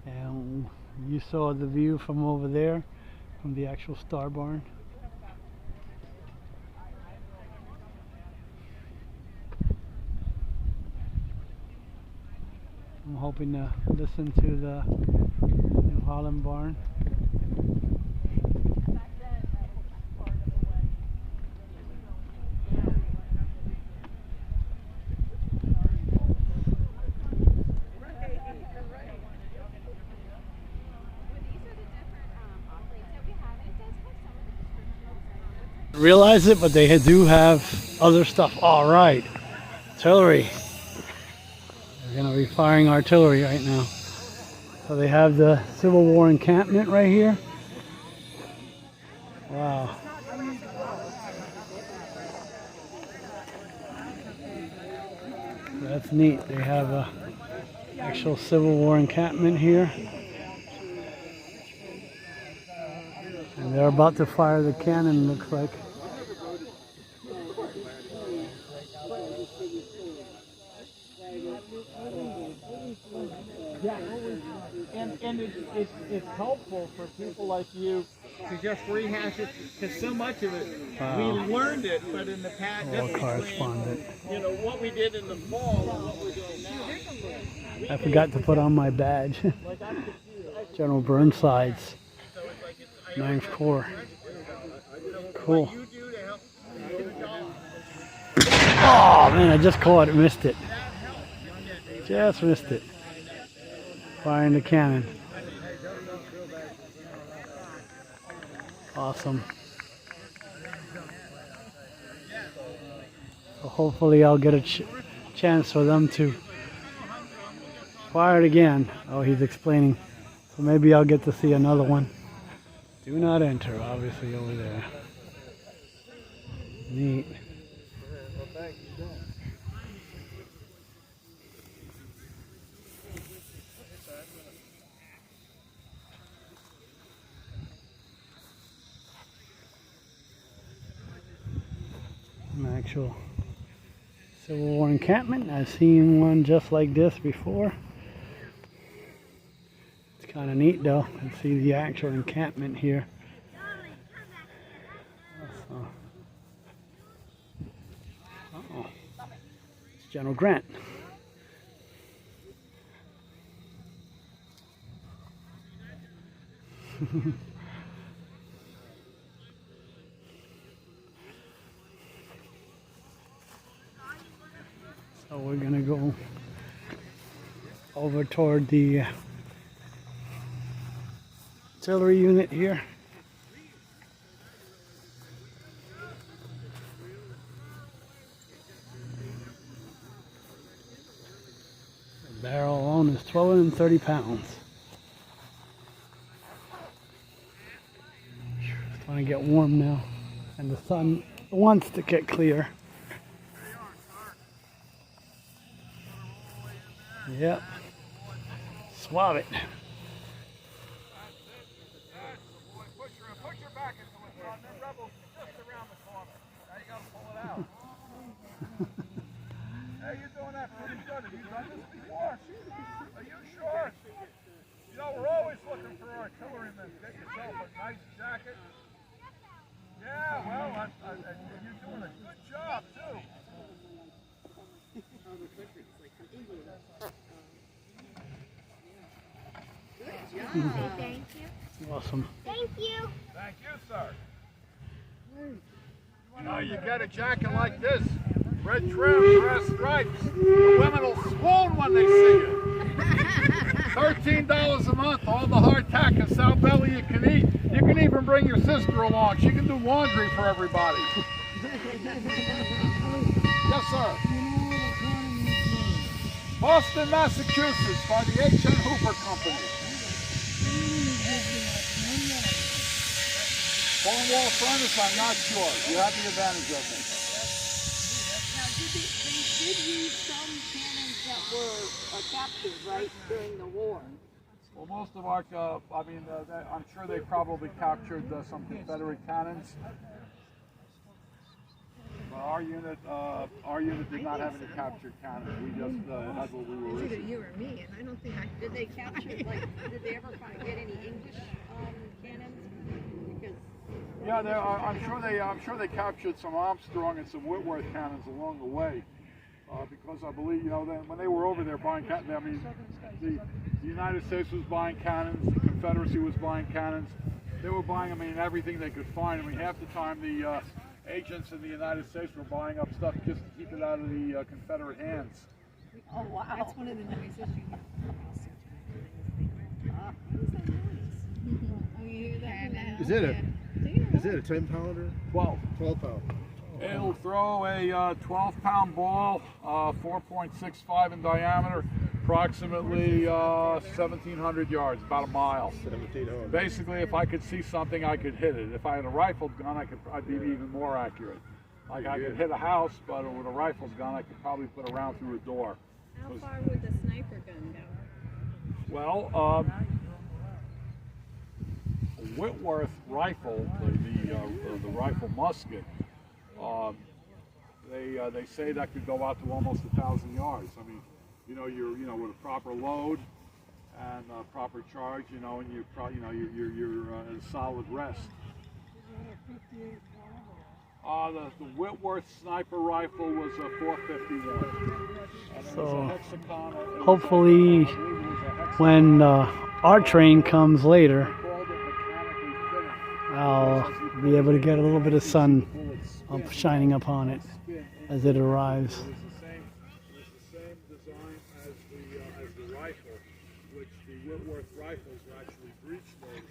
Speaker 1: And you saw the view from over there, from the actual Star Barn. I'm hoping to listen to the New Holland Barn. Realize it, but they do have other stuff. All right, artillery. They're going to be firing artillery right now. So they have the Civil War encampment right here. Wow. That's neat. They have a actual Civil War encampment here. And they're about to fire the cannon, looks like.
Speaker 10: Yeah, and it's helpful for people like you to just rehash it, because so much of it, we learned it, but in the past,
Speaker 1: Correspondent.
Speaker 10: you know, what we did in the fall and what we're doing now.
Speaker 1: I forgot to put on my badge. General Burnside's 9th Corps. Cool. Oh man, I just caught it, missed it. Just missed it. Firing the cannon. Awesome. So hopefully I'll get a chance for them to fire it again. Oh, he's explaining. So maybe I'll get to see another one. Do not enter, obviously, over there. Neat. An actual Civil War encampment. I've seen one just like this before. It's kind of neat though. You can see the actual encampment here. Uh-oh. It's General Grant. So we're gonna go over toward the artillery unit here. The barrel alone is 1,230 pounds. It's starting to get warm now, and the sun wants to get clear. Yep. Swab it.
Speaker 3: Put your back into it, son. Them rebels just around the corner. Now you gotta pull it out. Hey, you're doing that pretty good. Have you done this before? Are you sure? You know, we're always looking for artillerymen. Get yourself a nice jacket. Yeah, well, you're doing a good job, too.
Speaker 4: Say thank you.
Speaker 1: Awesome.
Speaker 4: Thank you.
Speaker 3: Thank you, sir. You know, you get a jacket like this, red trim, brass stripes. The women will swoon when they see you. $13 a month, all the hardtack and sow belly you can eat. You can even bring your sister along. She can do laundry for everybody. Yes, sir. Boston, Massachusetts, by the H.N. Hooper Company. Cornwall furnace, I'm not sure. You have the advantage of me.
Speaker 9: Now, they did use some cannons that were captured, right, during the war.
Speaker 3: Well, most of our, I'm sure they probably captured some Confederate cannons. But our unit did not have any captured cannons. We just had what we were
Speaker 9: It's either
Speaker 3: issued.
Speaker 9: you or me, and I don't think I did. They capture did they ever kind of get any English cannons? Because
Speaker 3: Yeah, I'm sure they captured some Armstrong and some Whitworth cannons along the way, because I believe, you know, when they were over there buying cannons, I mean, the United States was buying cannons, the Confederacy was buying cannons. They were buying, I mean, everything they could find. I mean, half the time the agents in the United States were buying up stuff just to keep it out of the Confederate hands.
Speaker 9: oh wow, that's one of the noises you hear. Oh, you hear that now?
Speaker 11: Is it a 10 pounder?
Speaker 3: 12.
Speaker 11: 12 pound.
Speaker 3: It'll throw a 12-pound ball, 4.65 in diameter, approximately 1,700 yards, about a mile.
Speaker 11: 1700.
Speaker 3: Basically, if I could see something, I could hit it. If I had a rifled gun, I'd be even more accurate. Like I could hit a house, but with a rifled gun, I could probably put a round through a door.
Speaker 12: How far would the sniper gun go?
Speaker 3: Well, Whitworth rifle, the rifle musket, they say that could go out to almost 1,000 yards. I mean, you know, with a proper load and a proper charge, you know, and you're at a solid rest. The Whitworth sniper rifle was a 451.
Speaker 1: So hopefully when our train comes later, I'll be able to get a little bit of sun shining upon it as it arrives.
Speaker 3: It was the same design as the rifle, which the Whitworth rifles were actually breech loaded.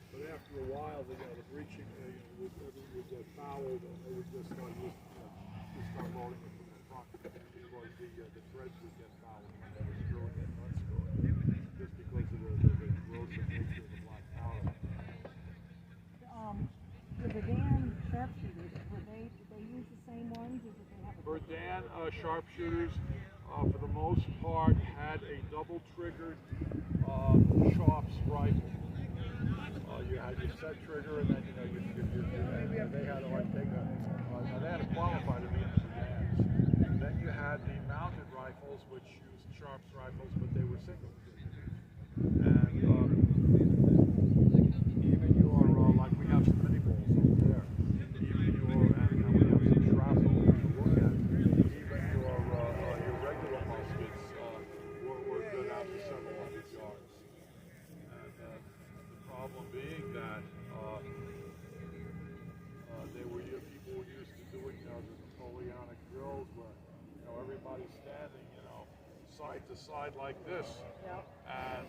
Speaker 3: But after a while, the breeching would get fouled, and they would just start loading it from the front because the threads would get fouled when they were screwing it and unscrewing it, just because of the corrosive nature of the black powder.
Speaker 9: The Verdun sharpshooters, did they use the same ones, or did they have a
Speaker 3: Verdun sharpshooters, for the most part, had a double-triggered Sharps rifle. You had your set trigger, and then they had to qualify to be in the Verdans. Then you had the mounted rifles, which used Sharps rifles, but they were single. And even your like we have some mini balls over there. Even your and we have some shrapnel to look at. Even your regular muskets were good out to several hundred yards. And the problem being that people were used to doing the Napoleonic drills where everybody's standing side to side like this.
Speaker 9: Yep.
Speaker 3: And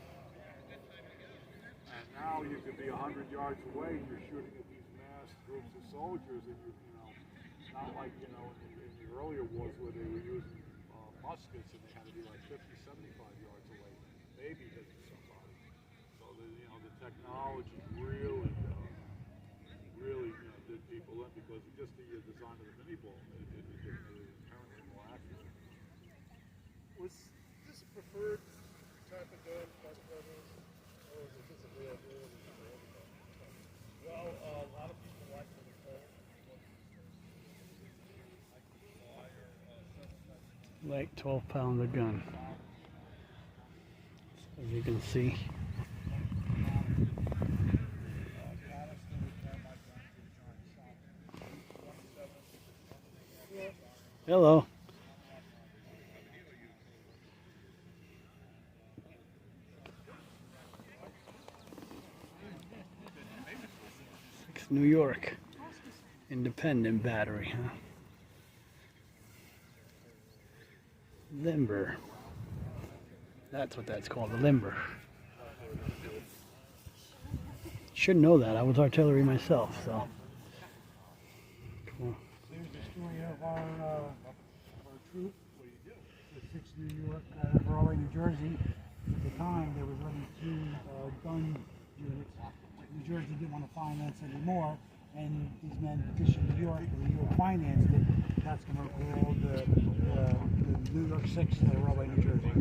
Speaker 3: now you could be 100 yards away and you're shooting at these massed groups of soldiers, and it's not like in the earlier wars where they were using muskets and they had to be like 50, 75 yards away, maybe hitting somebody. So the technology really did people in, because just the design of
Speaker 1: Light 12-pounder gun. As you can see. Hello. New York independent battery, huh? Limber. That's what that's called, a limber. Should know that. I was artillery myself, so. Cool.
Speaker 3: There's the story of our troop, the 6th New York, Railway, New Jersey. At the time, there was only 2 gun units. New Jersey didn't want to finance anymore, and these men petitioned New York, and New York financed it. That's going to call the New York 6 to the Railway, New Jersey.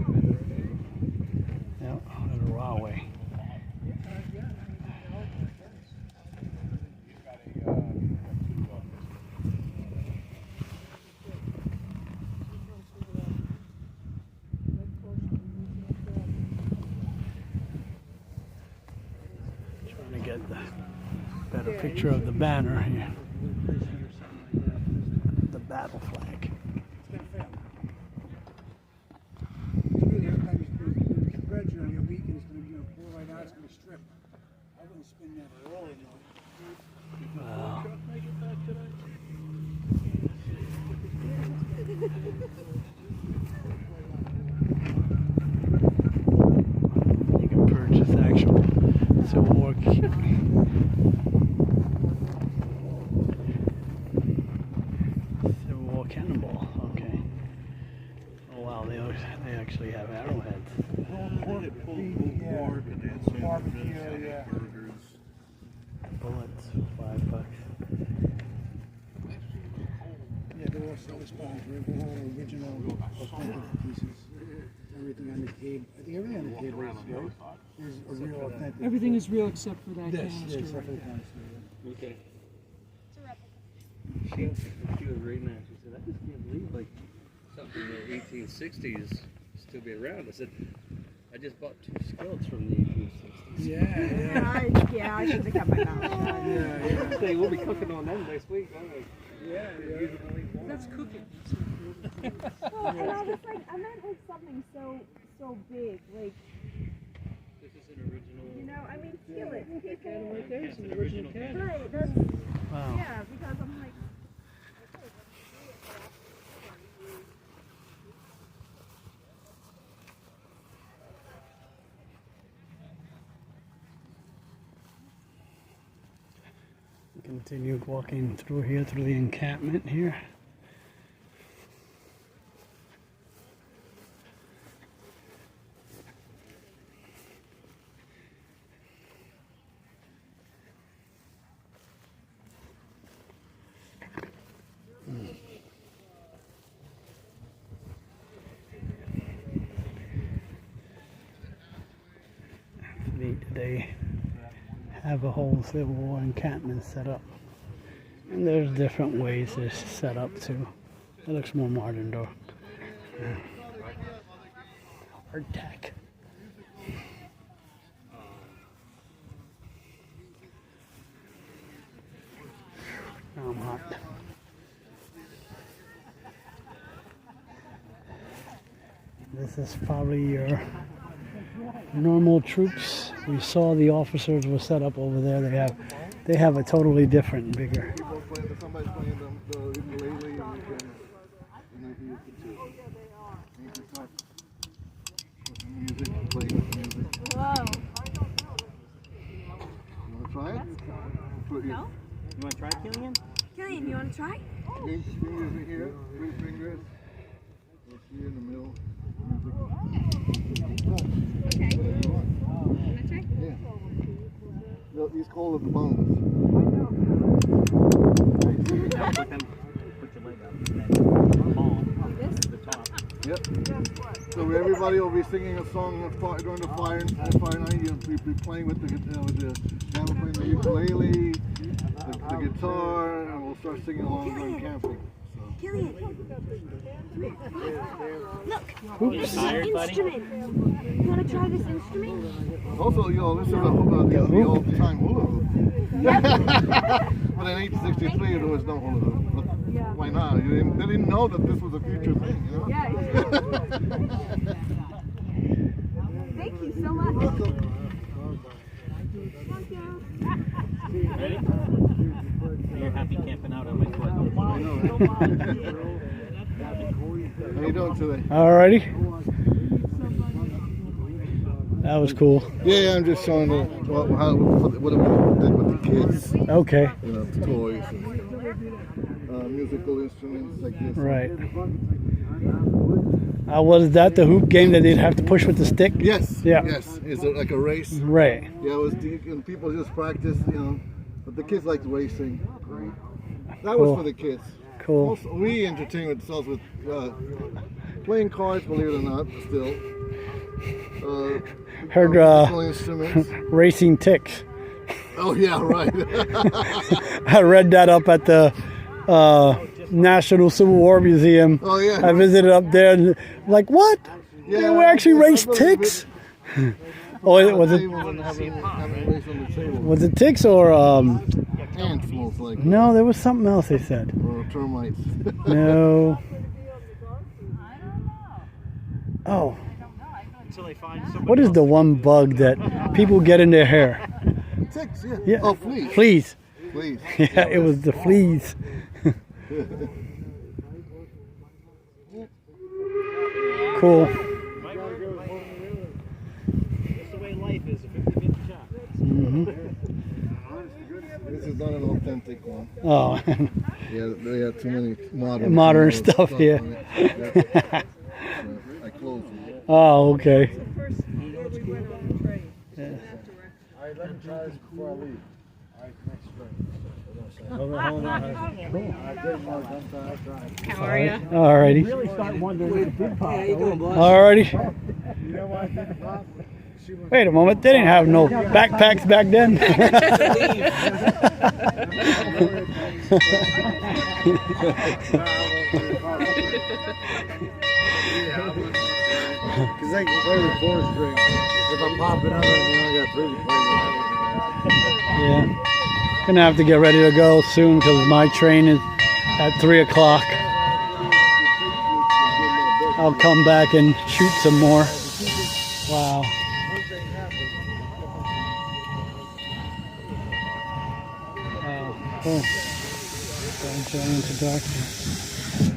Speaker 1: Yep, the railway. Get the better picture of the banner here. The battle flag.
Speaker 3: Every time you put bread on your week and it's going to pour right out, it's going to strip. I wouldn't spin that at all.
Speaker 1: Wow. You can purchase actual Civil War cannonball. Okay. Oh wow, they actually have arrowheads.
Speaker 3: Barbecue, yeah.
Speaker 1: Bullets for $5.
Speaker 3: Yeah, they're also responsible for the whole original authentic pieces. Everything on the table. I think everything on the table is a real authentic.
Speaker 9: Everything is real except for that canister.
Speaker 3: Except for the canister.
Speaker 2: Okay.
Speaker 4: It's a replica.
Speaker 2: She was reading that. She said, I just can't believe like something in the 1860s still be around. I said, I just bought 2 skillets from the 1860s.
Speaker 9: Yeah, I should have kept my mouth shut.
Speaker 2: Yeah. Say, we'll be cooking on them next week. I'm like,
Speaker 9: That's cooking.
Speaker 12: Well, and I was like, I meant like something so big, like,
Speaker 2: this is an original.
Speaker 12: you know, I mean, skillet. People,
Speaker 2: Right there, it's an original can.
Speaker 12: right, that's,
Speaker 1: Wow.
Speaker 12: yeah, because I'm like,
Speaker 1: Continue walking through here, through the encampment here. They have a whole Civil War encampment set up, and there's different ways it's set up too. It looks more modern though. Hardtack. Now I'm hot. This is probably your normal troops. We saw the officers were set up over there. They have a totally different, bigger.
Speaker 11: Somebody's playing the ukulele and you can music, play with music.
Speaker 12: whoa.
Speaker 11: You want to try it? Put your
Speaker 12: No?
Speaker 2: You want to try Killian?
Speaker 12: Killian, you want to try?
Speaker 11: fingers in here, 3 fingers. We'll see in the middle.
Speaker 12: Okay. You want to try?
Speaker 11: Yeah. These called the bones.
Speaker 2: Put your leg up. The top.
Speaker 11: Yep. So everybody will be singing a song during the fire night. You'll be playing with the now we're playing the ukulele, the guitar, and we'll start singing along during camping.
Speaker 12: Killian, look,
Speaker 1: Oops.
Speaker 12: this is an instrument. You want to try this instrument?
Speaker 11: Also, you know, this is the old-time hula hoop. But in 1863, there was no hula hoop. But why not? They didn't know that this was a future thing, you know?
Speaker 12: Yeah. Thank you so much.
Speaker 2: Ready? You're happy camping out on my foot.
Speaker 11: How you doing today?
Speaker 1: Alrighty. That was cool.
Speaker 11: Yeah, I'm just showing what we did with the kids.
Speaker 1: Okay.
Speaker 11: You know, toys, and, musical instruments like this.
Speaker 1: Right. Was that the hoop game that they'd have to push with the stick?
Speaker 11: Yes.
Speaker 1: Yeah.
Speaker 11: Yes. Is it like a race?
Speaker 1: Right.
Speaker 11: Yeah, it was. And people just practice, you know. But the kids liked racing. That
Speaker 1: Cool.
Speaker 11: was for the kids.
Speaker 1: Cool.
Speaker 11: Also, we entertain ourselves with playing cards, believe it or not. Still.
Speaker 1: Heard
Speaker 11: musical instruments.
Speaker 1: racing ticks.
Speaker 11: Oh yeah, right.
Speaker 1: I read that up at the National Civil War Museum.
Speaker 11: Oh yeah.
Speaker 1: I visited up there and like, what?
Speaker 11: Yeah,
Speaker 1: They were actually race
Speaker 11: I believe
Speaker 1: ticks? Oh, was it ticks or
Speaker 11: ants, most likely.
Speaker 1: no, there was something else they said.
Speaker 11: Or termites.
Speaker 1: No. Oh.
Speaker 2: Until they find somebody
Speaker 1: What is the one bug that people get in their hair?
Speaker 11: Ticks, yeah.
Speaker 1: Yeah.
Speaker 11: Oh, fleas.
Speaker 1: Fleas.
Speaker 11: Fleas.
Speaker 1: Yeah, it was the fleas. Cool.
Speaker 2: That's the way life is, a 50-50 shot.
Speaker 11: This is not an authentic one.
Speaker 1: Oh.
Speaker 11: Yeah, they have too many modern
Speaker 1: Stuff, yeah.
Speaker 11: on it. I closed it.
Speaker 1: Oh, okay.
Speaker 11: Alright, let me try this before I leave. Alright, next spring.
Speaker 10: Hold on.
Speaker 8: How are you?
Speaker 1: Alrighty.
Speaker 10: Really start wondering if it did pop.
Speaker 1: Alrighty.
Speaker 11: You know why I didn't pop?
Speaker 1: Wait a moment, they didn't have no backpacks back then.
Speaker 11: Because I can play with 4 strings. If I'm popping out, I got 3 to play with.
Speaker 1: Yeah. Gonna have to get ready to go soon because my train is at 3 o'clock. I'll come back and shoot some more. Wow. Wow, cool. Going into darkness.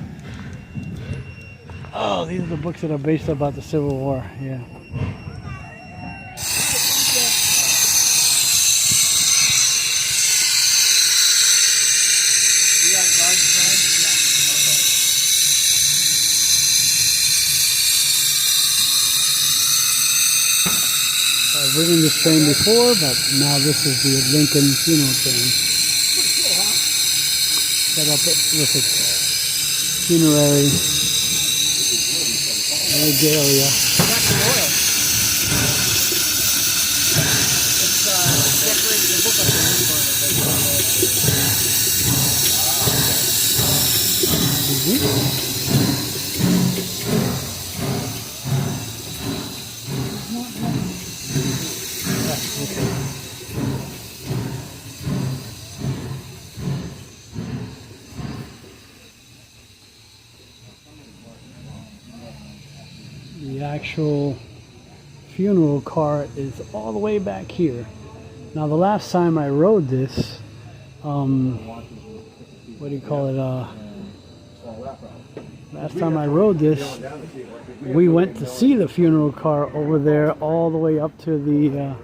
Speaker 1: Oh, these are the books that are based about the Civil War, yeah. I've ridden this train before, but now this is the Lincoln funeral train. Set up with its funerary regalia. The actual funeral car is all the way back here. Now the last time I rode this, what do you call it, last time I rode this, we went to see the funeral car over there all the way up to the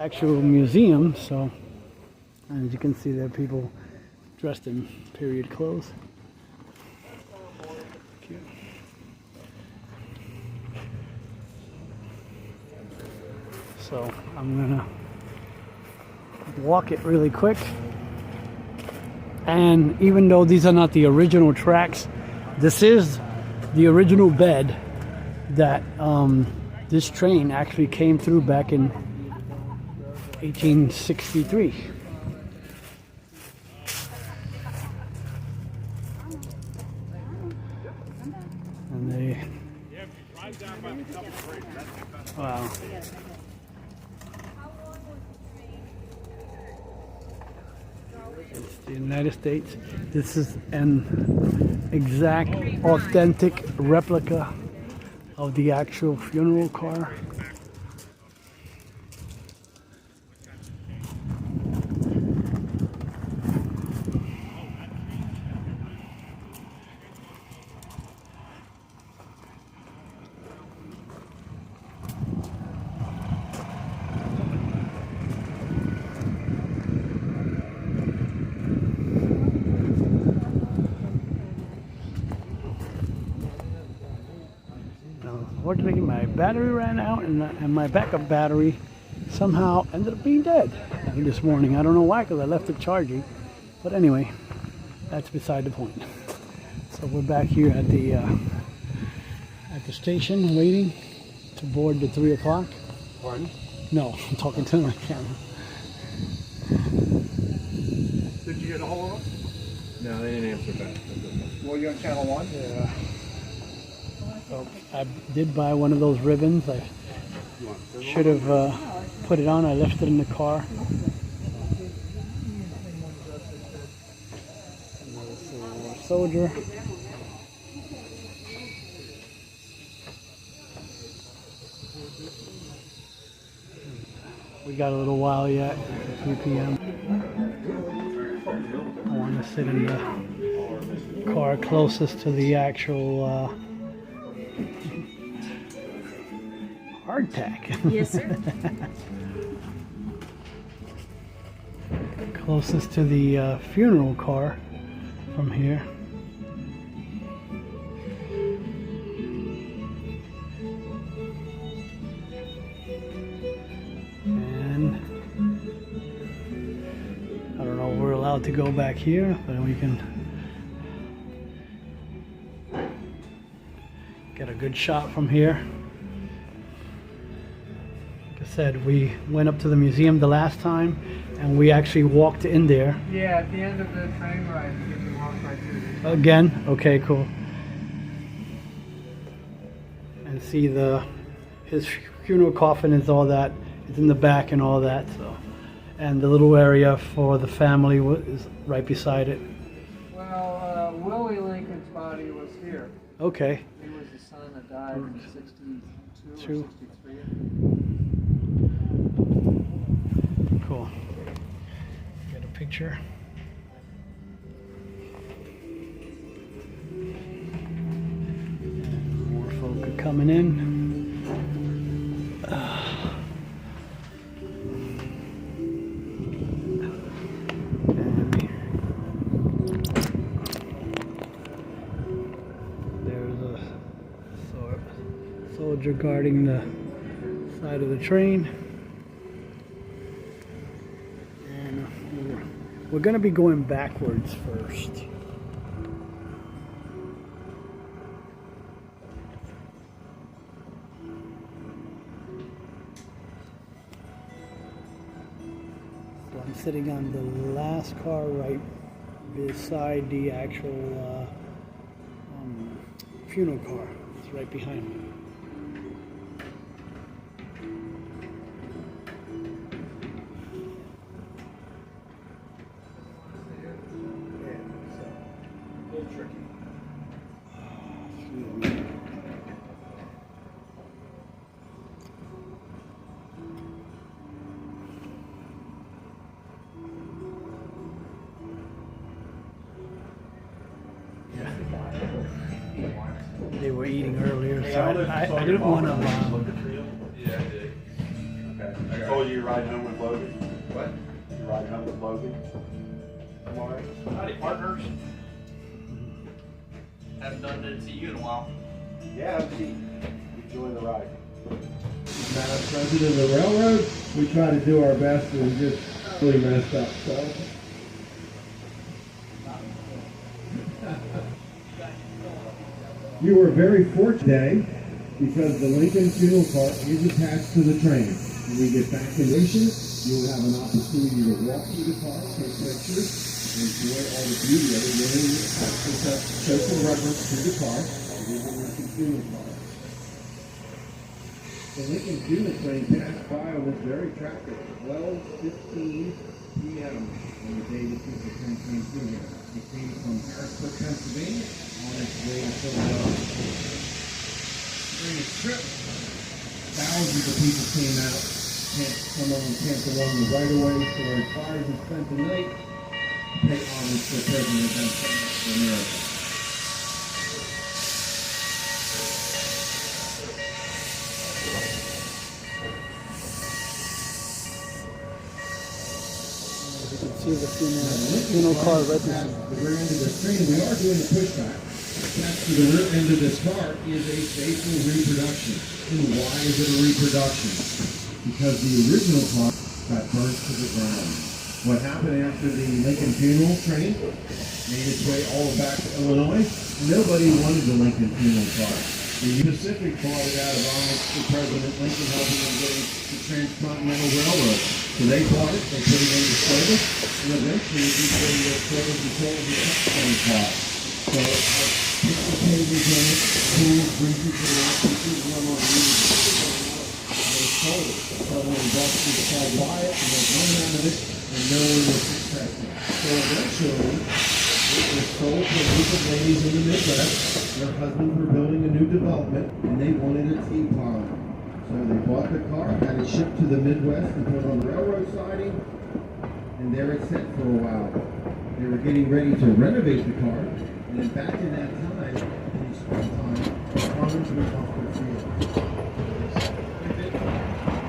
Speaker 1: actual museum. So as you can see there, people dressed in period clothes. Cute. So I'm gonna walk it really quick. And even though these are not the original tracks, this is the original bed that this train actually came through back in 1863. Wow. It's the United States. This is an exact, authentic replica of the actual funeral car. Unfortunately, my battery ran out, and my backup battery somehow ended up being dead this morning. I don't know why, because I left it charging. But anyway, that's beside the point. So we're back here at the station, waiting to board the 3 o'clock.
Speaker 3: Pardon?
Speaker 1: No, I'm talking to my camera.
Speaker 3: Did you get a hold of them?
Speaker 2: No, they didn't answer back.
Speaker 3: Well, you're on channel 1?
Speaker 1: Yeah. So I did buy one of those ribbons. I should have put it on. I left it in the car. Another soldier. We got a little while yet. It's 3 p.m. I want to sit in the car closest to the actual hardtack.
Speaker 9: Yes, sir.
Speaker 1: Closest to the funeral car from here. And I don't know if we're allowed to go back here, but we can get a good shot from here. Said we went up to the museum the last time, and we actually walked in there.
Speaker 10: Yeah, at the end of the train ride, you can walk right through.
Speaker 1: Again? Okay, cool. And see his funeral coffin is all that. It's in the back and all that. So, and the little area for the family is right beside it.
Speaker 10: Well, Willie Lincoln's body was here.
Speaker 1: Okay.
Speaker 10: He was the son that died in 62
Speaker 1: True.
Speaker 10: or 63.
Speaker 1: Cool. Get a picture. And more folk are coming in. And there's a soldier guarding the side of the train. We're going to be going backwards first. So I'm sitting on the last car right beside the actual funeral car. It's right behind me. They were eating earlier, so I didn't want to.
Speaker 3: Yeah, I did. Okay. Oh, you're riding home with Logan? What? You're riding home with Logan tomorrow?
Speaker 7: Howdy, partners. Haven't done it to you in a while.
Speaker 3: Yeah, enjoy the ride.
Speaker 13: Madam President of the railroad, we try to do our best, and we just really messed up. So. You were very fortunate today because the Lincoln funeral car is attached to the train. When we get back in station, you will have an opportunity to walk through the car, take pictures, and enjoy all the beauty of it. You'll really have to show some reverence to the car. It is a Lincoln funeral car. The Lincoln funeral train passed by on this very track at 12:15 p.m. on the day the funeral train came through here. It came from Harrisburg, Pennsylvania, on its way to Philadelphia. During its trip, thousands of people came out. Some of them camped along the right-of-way, started fires, and spent the night to pay homage to President of America.
Speaker 1: You can see the funeral car register.
Speaker 13: The rear end of the train, we are doing a pushback. Attached to the rear end of this car is a faithful reproduction. And why is it a reproduction? Because the original car got burnt to the ground. What happened after the Lincoln funeral train made its way all back to Illinois? Nobody wanted the Lincoln funeral car. The Pacific bought it out of homage to President Lincoln, helping them getting the Transcontinental Railroad. So they bought it, they put it into service, and eventually it became the service until it was a touchstone car. So picture tables on it, tools, bridges, and all pieces run on wheels. They sold it. Someone investors tried to buy it, and they run out of it, and no one was successful. So eventually, it was sold to a group of ladies in the Midwest. Their husbands were building a new development, and they wanted a tea parlor. So they bought the car, had it shipped to the Midwest, and put on railroad siding, and there it sat for a while. They were getting ready to renovate the car, and then back in that time, in the springtime, farmers were off their fields.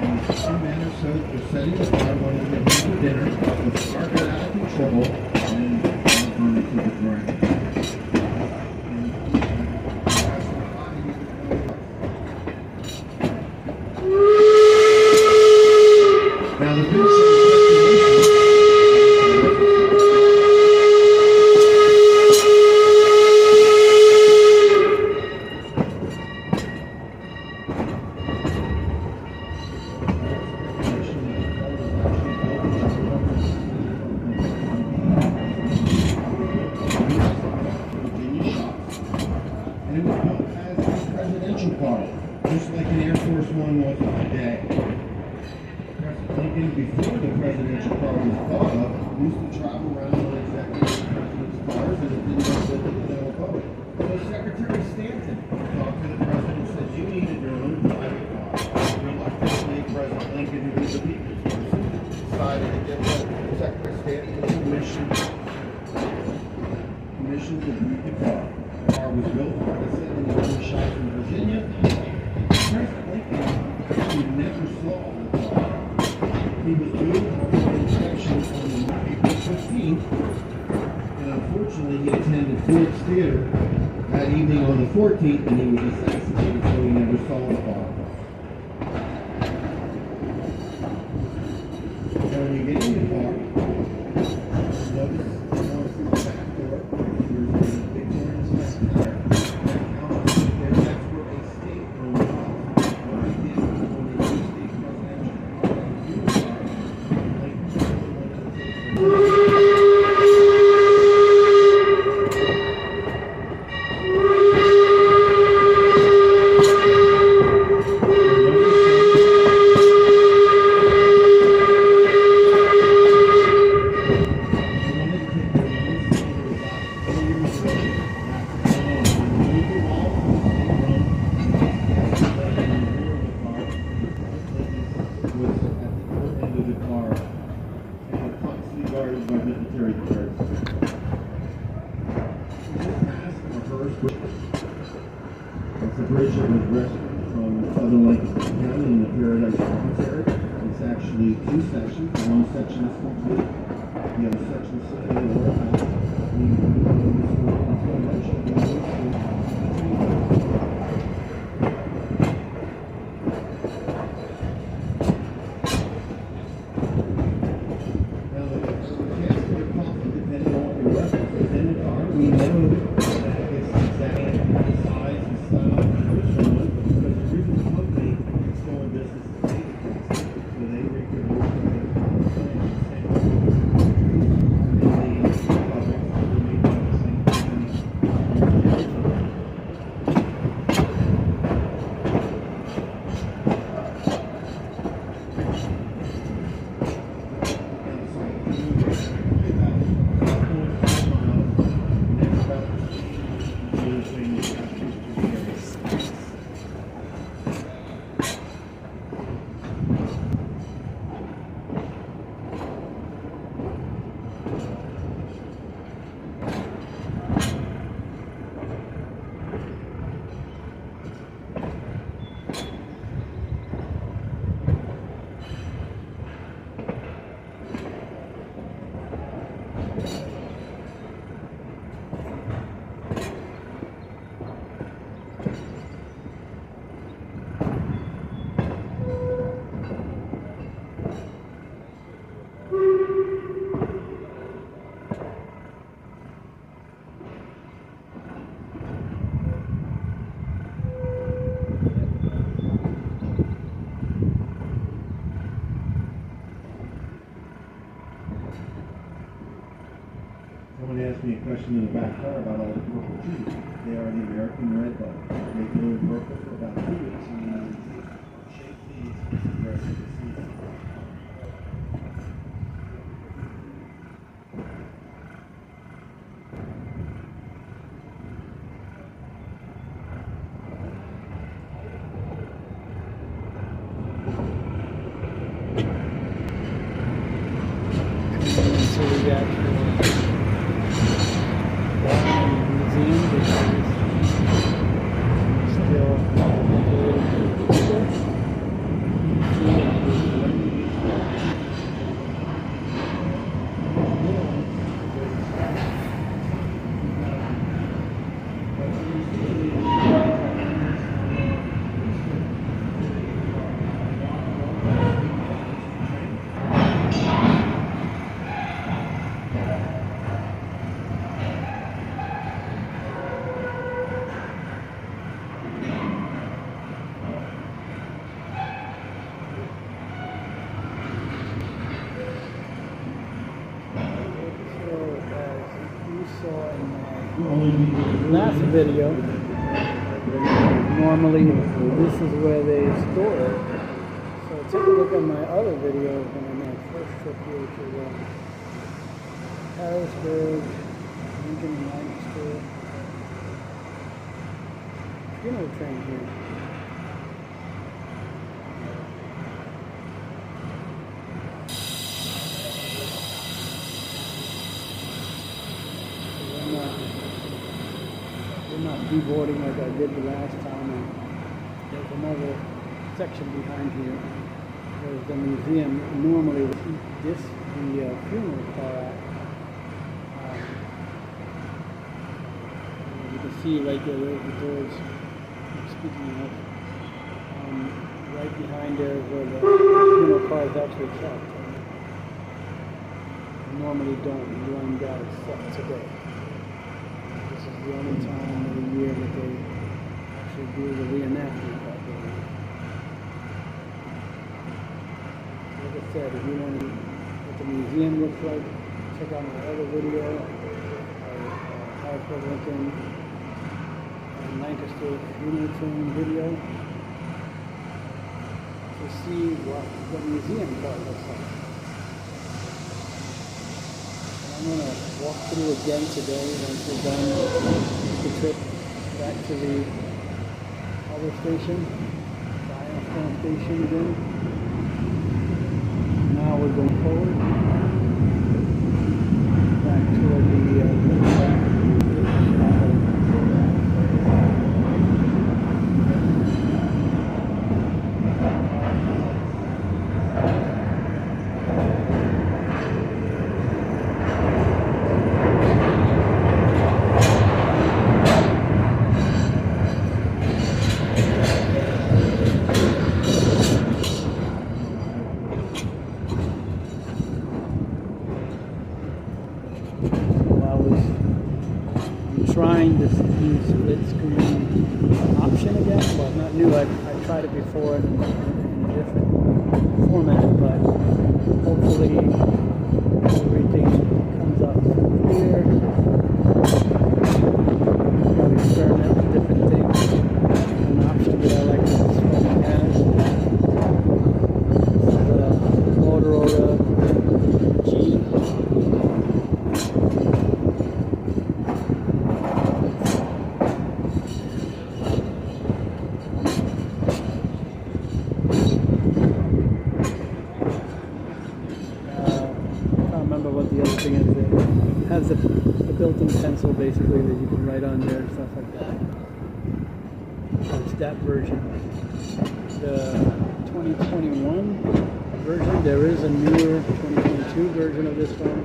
Speaker 13: And two men or so were setting the car, wanting to get for dinner. The car got out of control, and burned to the ground. Now the big and it was built as a presidential car, just like an Air Force One was today. Lincoln, before the presidential car was thought of, used to travel around on executive president's cars, and it didn't go to the general public. So Secretary Stanton talked to the president and said, you needed your own private car. Reluctantly, President Lincoln, who was the people's person, decided to get Secretary Stanton's permission to use the car. The car was built, like I said, in the early shops in Virginia. President Lincoln actually never saw the car. He was due for inspection on April 15th, and unfortunately he attended Ford's Theater that evening on the 14th, and he was assassinated, so he never saw the car. And when you get in the car, notice the back door, there's a Victorian style there. That's where a state room was. What they did was when they used the presidential car, Someone asked me a question in the back car about all the purple trees. They are the American redbud. They bloom purple for about 2 weeks and then shake leaves for the rest of the season.
Speaker 1: So we got museum, which is still last video, normally this is where they store it. So take a look at my other video when I made my first trip here to Harrisburg, Lincoln and Lancaster. Funeral train here. Not deboarding like I did the last time. And there's another section behind here. There's the museum. Normally we keep this the funeral car at. You can see right there, there's the doors. Speaking of, right behind there is where the funeral car is actually kept. Normally don't run that except today. This is the only time of the year that they actually do the reenactment that day. Like I said, if you want to see what the museum looks like, check out my other video, Harrisburg, Lincoln, and Lancaster funeral train video, to see what the museum part looks like. I'm going to walk through again today once we're done the trip back to the other station, the Ironstone station again. Now we're going forward back toward the trying this new split screen option again. Well, not new, I tried it before in a different format, but hopefully everything comes up clear. I'll experiment with different things. An option that I like this one has. This is a Motorola G. what the other thing is. It has a built-in pencil basically that you can write on there and stuff like that. It's that version. The 2021 version, there is a newer 2022 version of this one.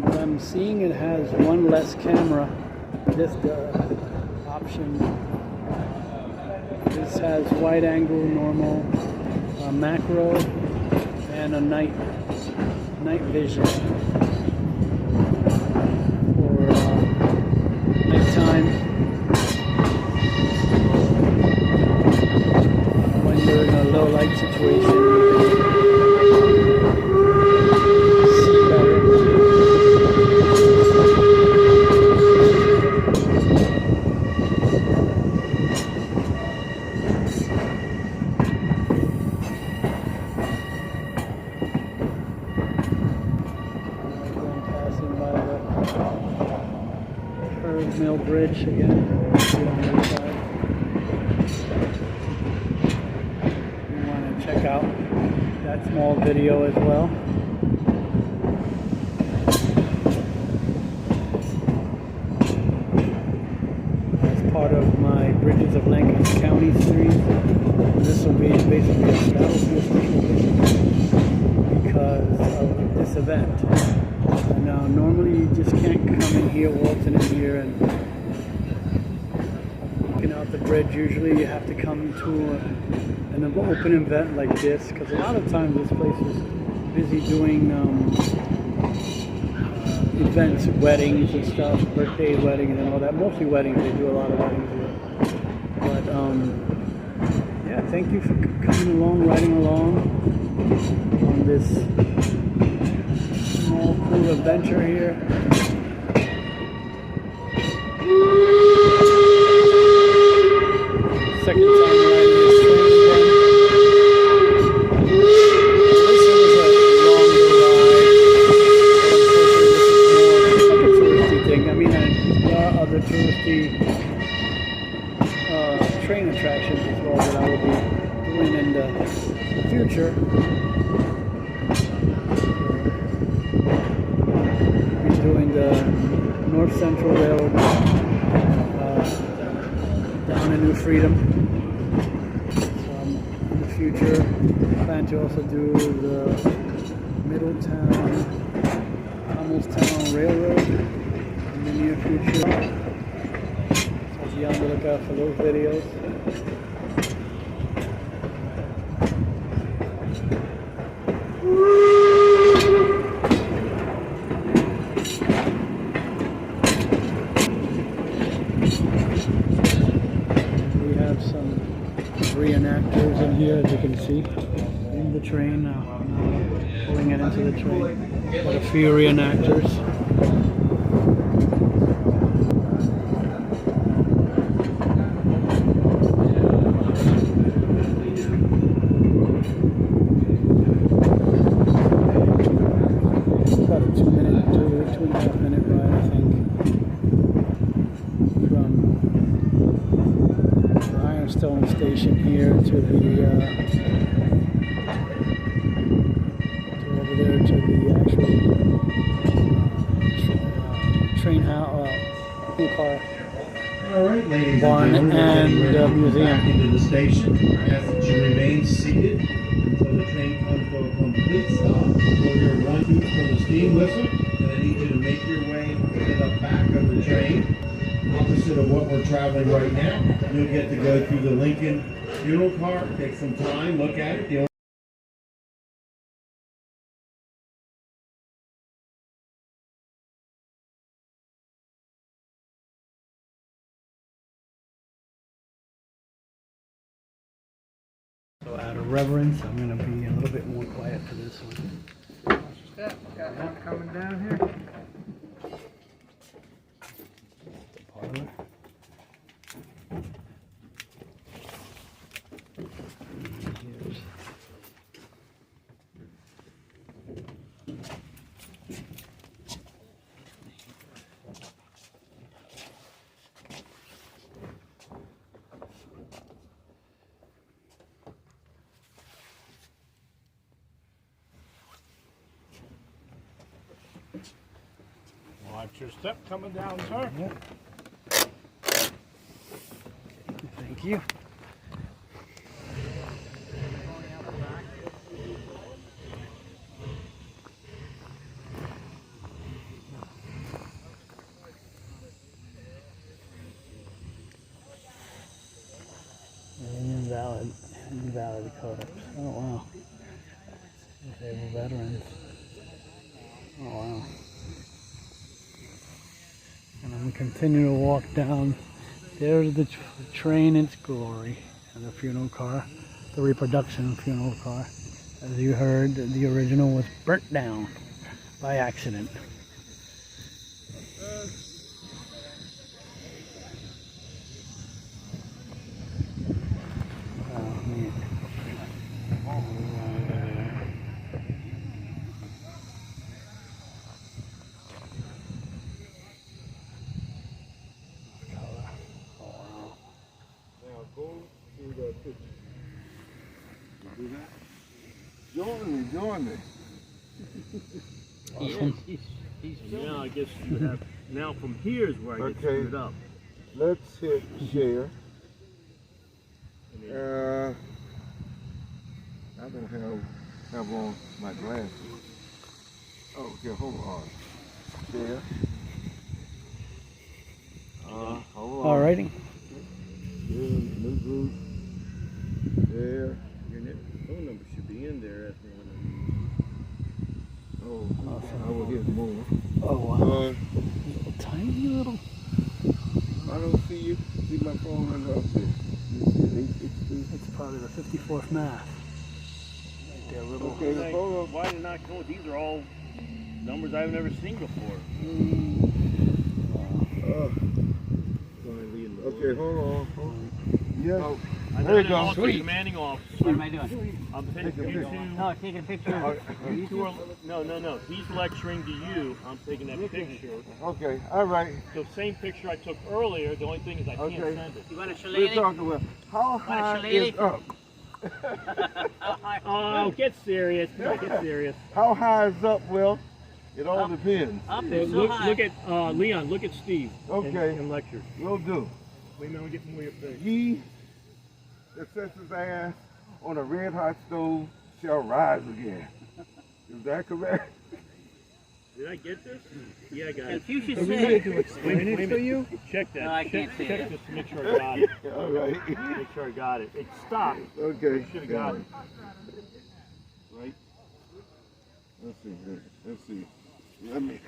Speaker 1: What I'm seeing, it has one less camera. This option. This has wide angle, normal, macro, and a night vision for nighttime. When you're in a low light situation, you can see better. Mill Bridge again. You want to check out that small video as well. As part of my Bridges of Lancaster County series, this will be basically a battlefield because of this event. Now, normally you just can't come in here, waltzing in here, and looking out the bridge. Usually you have to come to an open event like this, because a lot of times this place is busy doing events, weddings and stuff, birthday weddings and all that. Mostly weddings, they do a lot of weddings here. But yeah, thank you for coming along, riding along on this small cool adventure here. Second time riding this train again. This one was a longer ride. Unfortunately, this is more like a touristy thing. I mean, there are other touristy train attractions as well that I will be doing in the future. Doing the North Central Railroad down in New Freedom. In the future, I plan to also do the Middletown, Campbellstown Railroad in the near future. So be on the lookout for those videos. Some re-enactors in here, as you can see, in the train now. Pulling it into the train. Got a few re-enactors. It's about a 2.5 minute ride, I think. Stone station here to the over there to the actual train house, car.
Speaker 13: All right, ladies
Speaker 1: barn
Speaker 13: and
Speaker 1: and museum.
Speaker 13: Back into the station. I ask that you remain seated until the train comes to a complete stop. We'll hear one toot from the steam whistle, and I need you to make your way to the back of the train. Opposite of what we're traveling right now. You'll get to go through the Lincoln funeral car, take some time, look at it.
Speaker 1: So out of reverence, I'm going to be a little bit more quiet for this one.
Speaker 10: Got one coming down here.
Speaker 1: The parlor.
Speaker 3: Watch your step coming down, sir.
Speaker 1: Yep. Thank you. Invalid codes. Oh wow. Disabled veterans. Oh wow. And I'm continuing to walk down. There's the train in its glory, and the funeral car, the reproduction funeral car. As you heard, the original was burnt down by accident.
Speaker 11: Join me.
Speaker 1: Awesome.
Speaker 3: Now I guess you have. Now from here is where I get screwed up.
Speaker 11: Let's hit share. I don't have on my glasses. Oh, okay, hold on. Share. Hold on.
Speaker 1: Alrighty.
Speaker 11: New group. There.
Speaker 2: Your phone number should be in there at the one.
Speaker 11: Oh, awesome. I will hit more.
Speaker 1: Oh wow. Tiny little.
Speaker 11: I don't see you. See my phone number up there.
Speaker 1: It's probably the 54th math. Right there, little.
Speaker 11: Okay, the photo.
Speaker 2: Why did it not go? These are all numbers I've never seen before.
Speaker 11: Okay, hold on. Yes.
Speaker 2: Oh,
Speaker 11: there you go.
Speaker 2: Sweet. Commanding officer.
Speaker 10: What am I doing?
Speaker 2: I'm taking
Speaker 11: a picture.
Speaker 10: No, taking a picture.
Speaker 2: You two are, no. He's lecturing to you. I'm taking that picture.
Speaker 11: Okay, all right.
Speaker 2: The same picture I took earlier. The only thing is I can't send it.
Speaker 10: You want a
Speaker 11: We're
Speaker 10: shillelagh?
Speaker 11: talking about how high is up?
Speaker 2: Oh, get serious. Get serious.
Speaker 11: How high is up, Will? It all depends.
Speaker 10: Up is so high.
Speaker 2: Look at Leon. Look at Steve.
Speaker 11: Okay.
Speaker 2: And lecture.
Speaker 11: Will do.
Speaker 2: Wait a minute. We'll get more of your face.
Speaker 11: He that sets his ass on a red hot stove shall rise again. Is that correct?
Speaker 2: Did I get this? Yeah, I got it.
Speaker 10: If you should say.
Speaker 2: To explain it for you? Check that.
Speaker 10: No, I can't see
Speaker 2: check
Speaker 10: it.
Speaker 2: Just to make sure I got it.
Speaker 11: All right.
Speaker 2: Make sure I got it. It stopped.
Speaker 11: Okay.
Speaker 2: You should have got it. Right?
Speaker 11: Let's see. Let me.